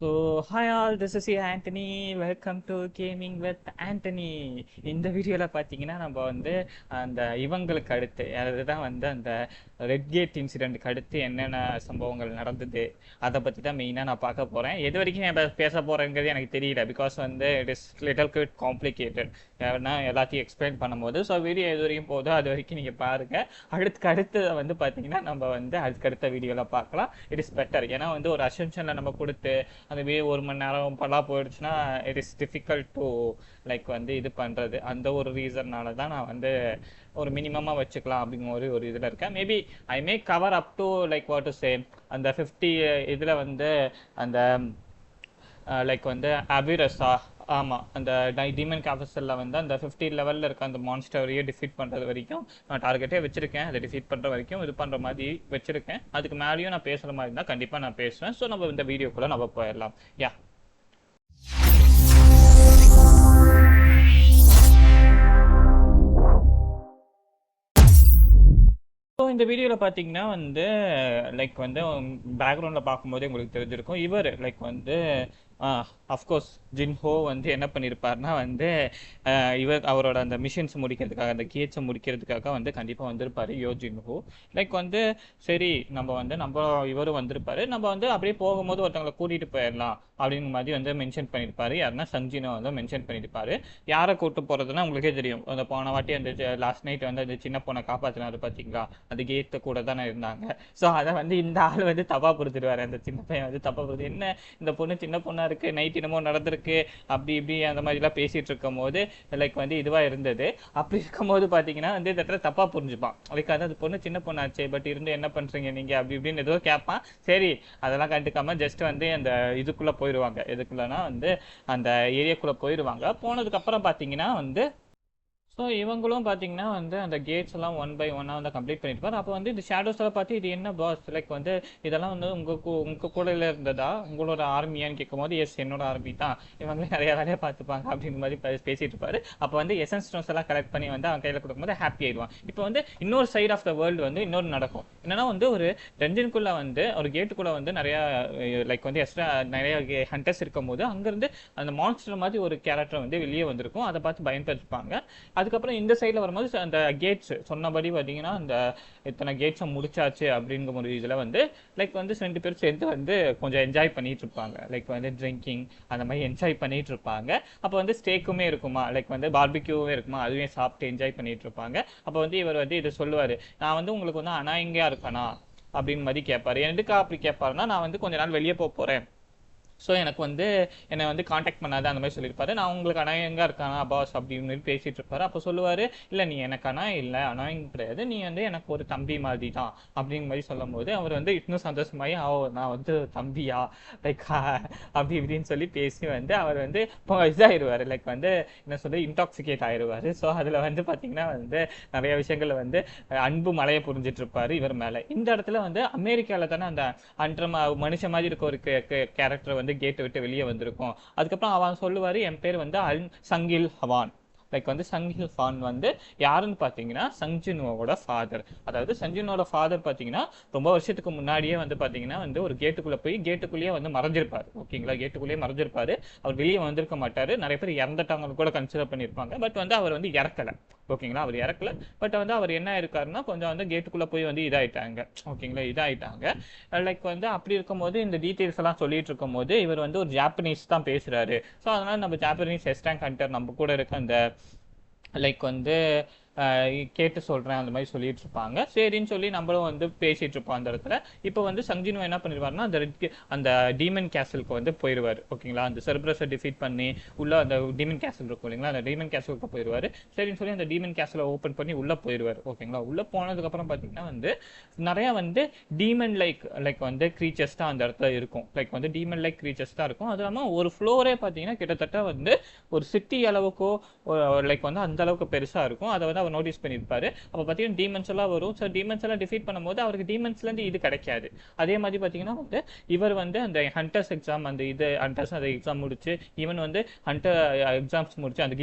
So hi all, this is Antony. Welcome to gaming with Antony. இந்த வீடியோவில் பார்த்தீங்கன்னா நம்ம வந்து அந்த இவங்களுக்கு அடுத்து அதுதான் வந்து அந்த ரெட் கேட் இன்சிடெண்ட்டுக்கு அடுத்து என்னென்ன சம்பவங்கள் நடந்தது அதை பற்றி தான் மெயினாக நான் பார்க்க போகிறேன். எது வரைக்கும் நான் பேச போகிறேங்கிறது எனக்கு தெரியல, பிகாஸ் வந்து it is little quit complicated. ஏன்னா எல்லாத்தையும் எக்ஸ்பிளைன் பண்ணும்போது ஸோ வீடியோ எது வரைக்கும் போதோ அது வரைக்கும் நீங்கள் பாருங்கள். அடுத்து வந்து பார்த்தீங்கன்னா நம்ம வந்து அடுத்த வீடியோவில் பார்க்கலாம். It is better. ஏன்னா வந்து ஒரு அசம்ஷனில் நம்ம கொடுத்து அதுவே ஒரு மணி நேரம் பலாம் போயிடுச்சுன்னா it is difficult to like வந்து இது பண்ணுறது. அந்த ஒரு ரீசன்னால தான் நான் வந்து ஒரு மினிமமாக வச்சுக்கலாம் அப்படிங்கிற ஒரு இதில் இருக்கேன். Maybe I May cover up to like what to say அந்த 50 இதில் வந்து அந்த லைக் வந்து அபிரஸா, ஆமாம், அந்த டீமன் கேபிட்டலில் வந்து அந்த 50 லெவலில் இருக்க அந்த மான்ஸ்டரையே டிஃபீட் பண்ணுறது வரைக்கும் நான் டார்கெட்டே வச்சுருக்கேன். அதை டிஃபீட் பண்ணுற வரைக்கும் இது பண்ணுற மாதிரி வச்சுருக்கேன். அதுக்கு மேலேயும் நான் பேசுகிற மாதிரி இருந்தால் கண்டிப்பாக நான் பேசுவேன். ஸோ நம்ம இந்த வீடியோக்குள்ளே நம்ம போயிடலாம். யா, ஸோ இந்த வீடியோவில் பார்த்தீங்கன்னா வந்து லைக் வந்து பேக்ரவுண்டில் பார்க்கும்போதே உங்களுக்கு தெரிஞ்சிருக்கும். இவர் லைக் வந்து அஃப்கோர்ஸ் ஜின்ஹோ வந்து என்ன பண்ணியிருப்பார்னா வந்து இவர் அவரோட அந்த மிஷின்ஸ் முடிக்கிறதுக்காக, அந்த கேட்ஸை முடிக்கிறதுக்காக வந்து கண்டிப்பாக வந்திருப்பார் யோ ஜின்ஹோ. லைக் வந்து சரி நம்ம இவரும் வந்திருப்பார், நம்ம வந்து அப்படியே போகும்போது ஒருத்தவங்களை கூட்டிகிட்டு போயிடலாம் அப்படிங்கிற மாதிரி வந்து மென்ஷன் பண்ணியிருப்பாரு. யாருன்னா சங்ஜினோ வந்து மென்ஷன் பண்ணியிருப்பாரு. யாரை கூப்பிட்டு போகிறதுனா உங்களுக்கே தெரியும். அந்த போன வாட்டி அந்த லாஸ்ட் நைட் வந்து அந்த சின்ன பொண்ணை காப்பாற்றினாரு பார்த்தீங்களா, அந்த கேட்டை கூட தானே இருந்தாங்க. ஸோ அதை வந்து இந்த ஆள் வந்து தப்பாக புரிஞ்சிருவார். அந்த சின்ன பையன் வந்து தப்பாக புரிஞ்சு, என்ன இந்த பொண்ணு சின்ன பொண்ணாக இருக்குது, நைட் என்னமோ நடந்திருக்கு அப்படி இப்படி அந்த மாதிரிலாம் பேசிகிட்டு இருக்கும் போது லைக் வந்து இதுவாக இருந்தது. அப்படி இருக்கும் போது பார்த்தீங்கன்னா வந்து இந்த இடத்துல தப்பாக புரிஞ்சுப்பான். லைக் அது பொண்ணு சின்ன பொண்ணாச்சு, பட் இருந்து என்ன பண்ணுறீங்க நீங்கள் அப்படி இப்படின்னு ஏதோ கேட்பான். சரி, அதெல்லாம் கண்டுக்காமல் ஜஸ்ட் வந்து அந்த இதுக்குள்ளே போயிடுவாங்க. எதுக்குள்ளனா வந்து அந்த ஏரியாக்குள்ளே போயிடுவாங்க. போனதுக்கப்புறம் பார்த்தீங்கன்னா வந்து ஸோ இவங்களும் பார்த்தீங்கன்னா வந்து அந்த கேட்ஸ் எல்லாம் 1 by 1 வந்து கம்ப்ளீட் பண்ணியிருப்பார். அப்போ வந்து இந்த ஷேடோஸ் எல்லாம் பார்த்து இது என்ன பாஸ், லைக் வந்து இதெல்லாம் வந்து உங்கள் கூடையில் இருந்ததா, உங்களோட ஆர்மியான்னு கேட்கும் போது எஸ் என்னோட ஆர்மி தான், இவங்களே நிறைய வேலையை பார்த்துப்பாங்க அப்படின்ற மாதிரி பேசிட்டு இருப்பாரு. அப்போ வந்து எசன்ஸ் ஸ்டோன்ஸ் எல்லாம் கலெக்ட் பண்ணி வந்து அவன் கையில் கொடுக்கும்போது ஹாப்பி ஆயிடுவான். இப்போ வந்து இன்னொரு சைட் ஆஃப் த வேர்ல்டு வந்து இன்னொரு நடக்கும். என்னன்னா வந்து ஒரு டென்ஜனுக்குள்ளே வந்து ஒரு கேட்டுக்குள்ளே வந்து நிறையா லைக் வந்து எக்ஸ்ட்ரா நிறைய ஹண்டர்ஸ் இருக்கும் போது அங்கேருந்து அந்த மான்ஸ்டர் மாதிரி ஒரு கேரக்டர் வந்து வெளியே வந்திருக்கும். அதை பார்த்து பயன்படுத்திப்பாங்க. அதுக்கப்புறம் இந்த சைடில் வரும்போது அந்த கேட்ஸ் சொன்னபடி பார்த்தீங்கன்னா அந்த இத்தனை கேட்ஸை முடிச்சாச்சு அப்படிங்கிற ஒரு இதில் வந்து லைக் வந்து 2 பேர் சேர்ந்து வந்து கொஞ்சம் என்ஜாய் பண்ணிட்டு இருப்பாங்க. லைக் வந்து ட்ரிங்கிங் அந்த மாதிரி என்ஜாய் பண்ணிட்டு இருப்பாங்க. அப்போ வந்து ஸ்டேக்குமே இருக்குமா, லைக் வந்து பார்பிக்யூவே இருக்குமா, அதுவே சாப்பிட்டு என்ஜாய் பண்ணிட்டு இருப்பாங்க. அப்போ வந்து இவர் வந்து இதை சொல்லுவார், நான் வந்து உங்களுக்கு வந்து அனாயங்கா இருக்கனா அப்படின்னு மாதிரி கேட்பாரு. எதுக்கா அப்படி கேட்பாருன்னா, நான் வந்து கொஞ்ச நாள் வெளியே போகிறேன், ஸோ எனக்கு வந்து என்னை வந்து காண்டாக்ட் பண்ணாது அந்த மாதிரி சொல்லியிருப்பாரு. நான் உங்களுக்கு அனாயங்கா இருக்கானா பாஸ் அப்படின்னு பேசிட்டு இருப்பாரு. அப்போ சொல்லுவார், இல்லை நீ எனக்கு இல்லை அனாயங்க கிடையாது, நீ வந்து எனக்கு ஒரு தம்பி மாதிரி தான் அப்படிங்கிற மாதிரி சொல்லும் போது அவர் வந்து இன்னும் சந்தோஷமாயி நான் வந்து தம்பியா லைக் அப்படி இப்படின்னு சொல்லி பேசி வந்து அவர் வந்து இப்போ இதாகிடுவார். லைக் வந்து என்ன சொல்ல இன்டாக்சிகேட் ஆயிடுவார். ஸோ அதில் வந்து பார்த்தீங்கன்னா வந்து நிறைய விஷயங்கள் வந்து அன்பு மலையை புரிஞ்சிட்டு இருப்பாரு இவர் மேலே. இந்த இடத்துல வந்து அமெரிக்காவில் தானே அந்த அன்ற மனுஷன் மாதிரி இருக்க ஒரு கேரக்டர் வந்து கேட்டை விட்டு வெளியே வந்திருக்கும். அதுக்கப்புறம் அவன் சொல்லுவார், என் பேர் வந்து சங்கில் ஹவான். லைக் வந்து சங்கில் ஹான் வந்து யாருன்னு பார்த்தீங்கன்னா சஞ்சினோட ஃபாதர். அதாவது சஞ்சினோட ஃபாதர் பார்த்தீங்கன்னா ரொம்ப வருஷத்துக்கு முன்னாடியே வந்து பார்த்தீங்கன்னா வந்து ஒரு கேட்டுக்குள்ளே போய் கேட்டுக்குள்ளேயே வந்து மறைஞ்சிருப்பார். ஓகேங்களா, கேட்டுக்குள்ளேயே மறைஞ்சிருப்பாரு. அவர் வெளியே வந்திருக்க மாட்டார். நிறைய பேர் இறந்துட்டாங்கன்னு கூட கன்சிடர் பண்ணியிருப்பாங்க. பட் வந்து அவர் வந்து இறக்கலை. ஓகேங்களா, அவர் இறக்கல. பட் வந்து அவர் என்ன இருக்காருன்னா கொஞ்சம் வந்து கேட்டுக்குள்ளே போய் வந்து இதாயிட்டாங்க. ஓகேங்களா, இதாயிட்டாங்க. லைக் வந்து அப்படி இருக்கும்போது இந்த டீட்டெயில்ஸ் எல்லாம் சொல்லிட்டு இருக்கும் போது இவர் வந்து ஒரு ஜாப்பனீஸ் தான் பேசுறாரு. ஸோ அதனால நம்ம ஜாப்பனீஸ் எஸ்டாங் ஹண்டர் நம்ம கூட இருக்க அந்த லைக் வந்து கேட்டு சொல்கிறேன் அந்த மாதிரி சொல்லிட்டு இருப்பாங்க. சரின்னு சொல்லி நம்மளும் வந்து பேசிகிட்டு இருப்போம் அந்த இடத்துல. இப்போ வந்து சங்ஜினோ என்ன பண்ணிடுவார்னா அந்த டீமன் கேசலுக்கு வந்து போயிடுவார். ஓகேங்களா, அந்த செர்பரஸை டிஃபீட் பண்ணி உள்ள அந்த டீமன் கேசல் இருக்கும் இல்லைங்களா, அந்த டீமன் கேசலுக்கு போயிடுவார். சரின்னு சொல்லி அந்த டீமன் கேசலை ஓப்பன் பண்ணி உள்ளே போயிடுவார். ஓகேங்களா, உள்ளே போனதுக்கப்புறம் பார்த்தீங்கன்னா வந்து நிறையா வந்து டீமன் லைக் வந்து க்ரீச்சர்ஸ் தான் அந்த இடத்துல இருக்கும். லைக் வந்து டீமன் லைக் க்ரீச்சர்ஸ் தான் இருக்கும். அது இல்லாமல் ஒரு ஃப்ளோரே பார்த்தீங்கன்னா கிட்டத்தட்ட வந்து ஒரு சிட்டி அளவுக்கோ லைக் வந்து அந்த அளவுக்கு பெருசாக இருக்கும். அதை வந்து அவர் நோட்டீஸ் பண்ணியிருப்பாரு. அப்போ பார்த்தீங்கன்னா டீமன்ஸ் எல்லாம் வரும். ஸோ டீமன்ஸ் எல்லாம் டிஃபீட் பண்ணும்போது அவருக்கு டீமன்ஸ்லேருந்து இது கிடைக்காது. அதே மாதிரி பார்த்தீங்கன்னா வந்து இவர் வந்து அந்த ஹண்டர்ஸ் எக்ஸாம் அந்த இது ஹண்டர்ஸ் அந்த எக்ஸாம் முடிச்சு ஈவன் வந்து ஹண்டர் எக்ஸாம்ஸ் முடிச்சு அந்த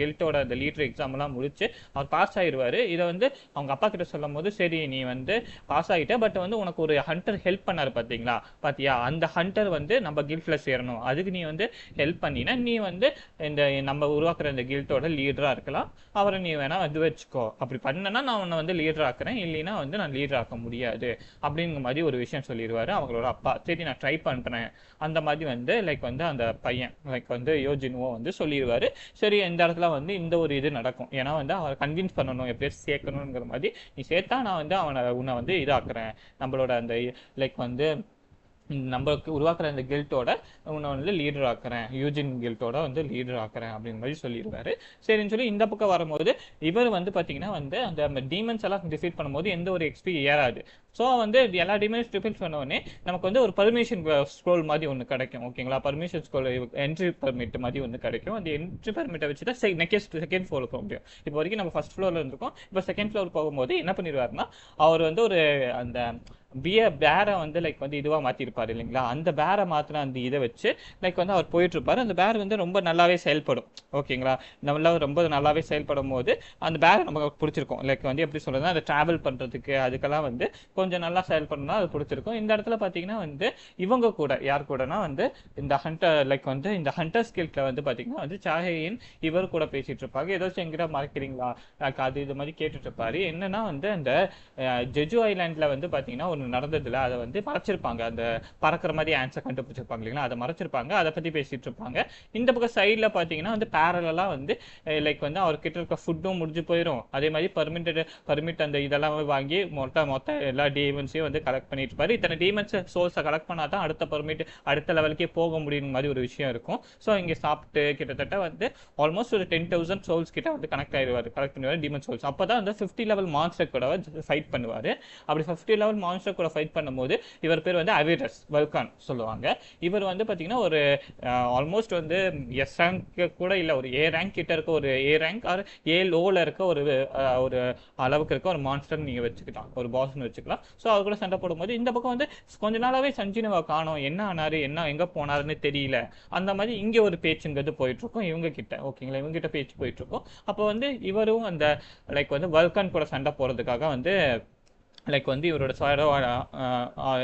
கில்ட்டோட அந்த லீடர் எக்ஸாம் எல்லாம் முடிச்சு அவர் பாஸ் ஆயிடுவாரு. இதை வந்து அவங்க அப்பா கிட்ட சொல்லும் போது, சரி நீ வந்து பாஸ் ஆகிட்ட, பட் வந்து உனக்கு ஒரு ஹண்டர் ஹெல்ப் பண்ணாரு பாத்தியா, அந்த ஹண்டர் வந்து நம்ம கில்ட்ல சேரணும், அதுக்கு நீ வந்து ஹெல்ப் பண்ணினா நீ வந்து இந்த நம்ம உருவாக்குற இந்த கில்ட்டோட லீடரா இருக்கலாம், அவரை நீ வேணா வந்து வச்சுக்கோ, அப்படி பண்ணனா நான் உன்னை வந்து லீடர் ஆக்குறேன், இல்லைன்னா வந்து நான் லீடர் ஆக்க முடியாது அப்படிங்கிற மாதிரி ஒரு விஷயம் சொல்லிடுவாரு அவங்களோட அப்பா. சரி நான் ட்ரை பண்றேன் அந்த மாதிரி வந்து லைக் வந்து அந்த பையன் லைக் வந்து யோஜினுவோ வந்து சொல்லிடுவாரு. சரி இந்த இடத்துல வந்து இந்த ஒரு இது நடக்கும், ஏன்னா வந்து அவரை கன்வின்ஸ் பண்ணணும், எப்படியும் சேர்க்கணுங்கிற மாதிரி, நீ சேர்த்தா நான் வந்து உன்னை வந்து இதாக்குறேன், நம்மளோட அந்த லைக் வந்து நம்மளுக்கு உருவாக்குற அந்த கில்ட்டோட உன்னை வந்து லீடர் ஆக்குறேன், யூஜின் கில்ட்டோட வந்து லீடர் ஆக்குறேன் அப்படின்ற மாதிரி சொல்லிடுவாரு. சரின்னு சொல்லி இந்த பக்கம் வரும்போது இவர் வந்து பார்த்தீங்கன்னா வந்து அந்த டீமன்ஸ் எல்லாம் டிஃபீட் பண்ணும்போது எந்த ஒரு எக்ஸ்பி ஏறாது. ஸோ வந்து எல்லா டீமன்ஸ் டிஃபீட் பண்ண உடனே நமக்கு வந்து ஒரு பர்மிஷன் ஸ்க்ரோல் மாதிரி ஒன்று கிடைக்கும். ஓகேங்களா, பர்மிஷன் ஸ்க்ரோல் என்ட்ரி பர்மிட் மாதிரி ஒன்று கிடைக்கும். அந்த என்ட்ரி பர்மிட்டை வச்சு தான் செகண்ட் ஃப்ளோருக்கு போக முடியும். இப்போ வரைக்கும் நம்ம ஃபர்ஸ்ட் ஃப்ளோரில் இருந்திருக்கோம், இப்போ செகண்ட் ஃப்ளோர் போகும்போது என்ன பண்ணிடுவாருன்னா, அவர் வந்து ஒரு அந்த பேரை வந்து லைக் வந்து இதுவாக மாற்றிருப்பாரு இல்லைங்களா, அந்த பேரை மாற்றின அந்த இதை வச்சு லைக் வந்து அவர் போயிட்டு இருப்பாரு. அந்த பேர் வந்து ரொம்ப நல்லாவே செயல்படும். ஓகேங்களா, நம்மள ரொம்ப நல்லாவே செயல்படும் போது அந்த பேரை நமக்கு பிடிச்சிருக்கும். லைக் வந்து எப்படி சொல்றதுன்னா, அதை டிராவல் பண்ணுறதுக்கு அதுக்கெல்லாம் வந்து கொஞ்சம் நல்லா செயல்படணும்னா அது பிடிச்சிருக்கும். இந்த இடத்துல பார்த்தீங்கன்னா வந்து இவங்க கூட யார் கூடனா வந்து இந்த ஹண்டர் லைக் வந்து இந்த ஹண்டர் ஸ்கில்ல வந்து பார்த்தீங்கன்னா வந்து சாஹேயின் இவர் கூட பேசிட்டு இருப்பாங்க. ஏதாச்சும் எங்கிட்ட மறைக்கிறீங்களா அது இது மாதிரி கேட்டுட்டு இருப்பாரு. என்னன்னா வந்து அந்த ஜெஜு ஐலாண்ட்ல வந்து பார்த்தீங்கன்னா நடந்ததுல அதை வந்து மறைச்சிருப்பாங்க, அந்த பறக்கிற மாதிரி ஆன்சர் கண்டுபிடிச்சிருப்பாங்க இல்லைங்களா, அதை மறைச்சிருப்பாங்க, அதை பத்தி பேசிட்டு இருப்பாங்க. இந்த பக்கம் சைட்ல பாத்தீங்கன்னா வந்து பேரலா வந்து லைக் வந்து அவர்கிட்ட இருக்க ஃபுட்டும் முடிஞ்சு போயிடும், அதே மாதிரி பர்மிட் அந்த இதெல்லாம் வாங்கி மொத்த எல்லா டீமன்ஸையும் வந்து கலெக்ட் பண்ணிட்டு இருப்பாரு. இத்தனை டீமன்ஸ் சோர்ஸை கலெக்ட் பண்ணாதான் அடுத்த பர்மிட் அடுத்த லெவலுக்கே போக முடியும் மாதிரி ஒரு விஷயம் இருக்கும். ஸோ இங்க சாப்பிட்டு கிட்டத்தட்ட வந்து ஆல்மோஸ்ட் ஒரு 10,000 சோல்ஸ் கிட்ட வந்து கலெக்ட் பண்ணுவாரு டீமன் சோல்ஸ். அப்பதான் வந்து 50 லெவல் மான்ஸ்டர் கூட ஃபைட் பண்ணுவாரு. அப்படி 50 லெவல் மான்ஸ்டர் கூட ஃபைட் பண்ணும்போது இவர் பேர் வந்து அவிரஸ் வல்கான் சொல்லுவாங்க. இவர் வந்து பாத்தீங்கன்னா ஒரு ஆல்மோஸ்ட் வந்து எஸ் ரேங்க் கூட இல்ல, ஒரு ஏ ரேங்க் கிட்ட இருக்க, ஒரு ஏ ரேங்க் ஆர் ஏ லோல இருக்க ஒரு அளவுக்கு இருக்க ஒரு மான்ஸ்டர் நீங்க வச்சுக்கலாம், ஒரு பாஸ்ன்னு வச்சுக்கலாம். ஸோ அவர் கூட சண்டை போடும்போது இந்த பக்கம் வந்து கொஞ்ச நாளாவே சஞ்சினுவை காணோம், என்ன ஆனாரு என்ன எங்க போனாருன்னு தெரியல, அந்த மாதிரி இங்க ஒரு பேச்சுங்கிறது போயிட்டு இருக்கும் இவங்க கிட்ட. ஓகேங்களா, இவங்க கிட்ட பேச்சு போயிட்டு இருக்கும். அப்போ வந்து இவரும் அந்த லைக் வந்து வல்கான் கூட சண்டை போறதுக்காக வந்து லைக் வந்து இவரோட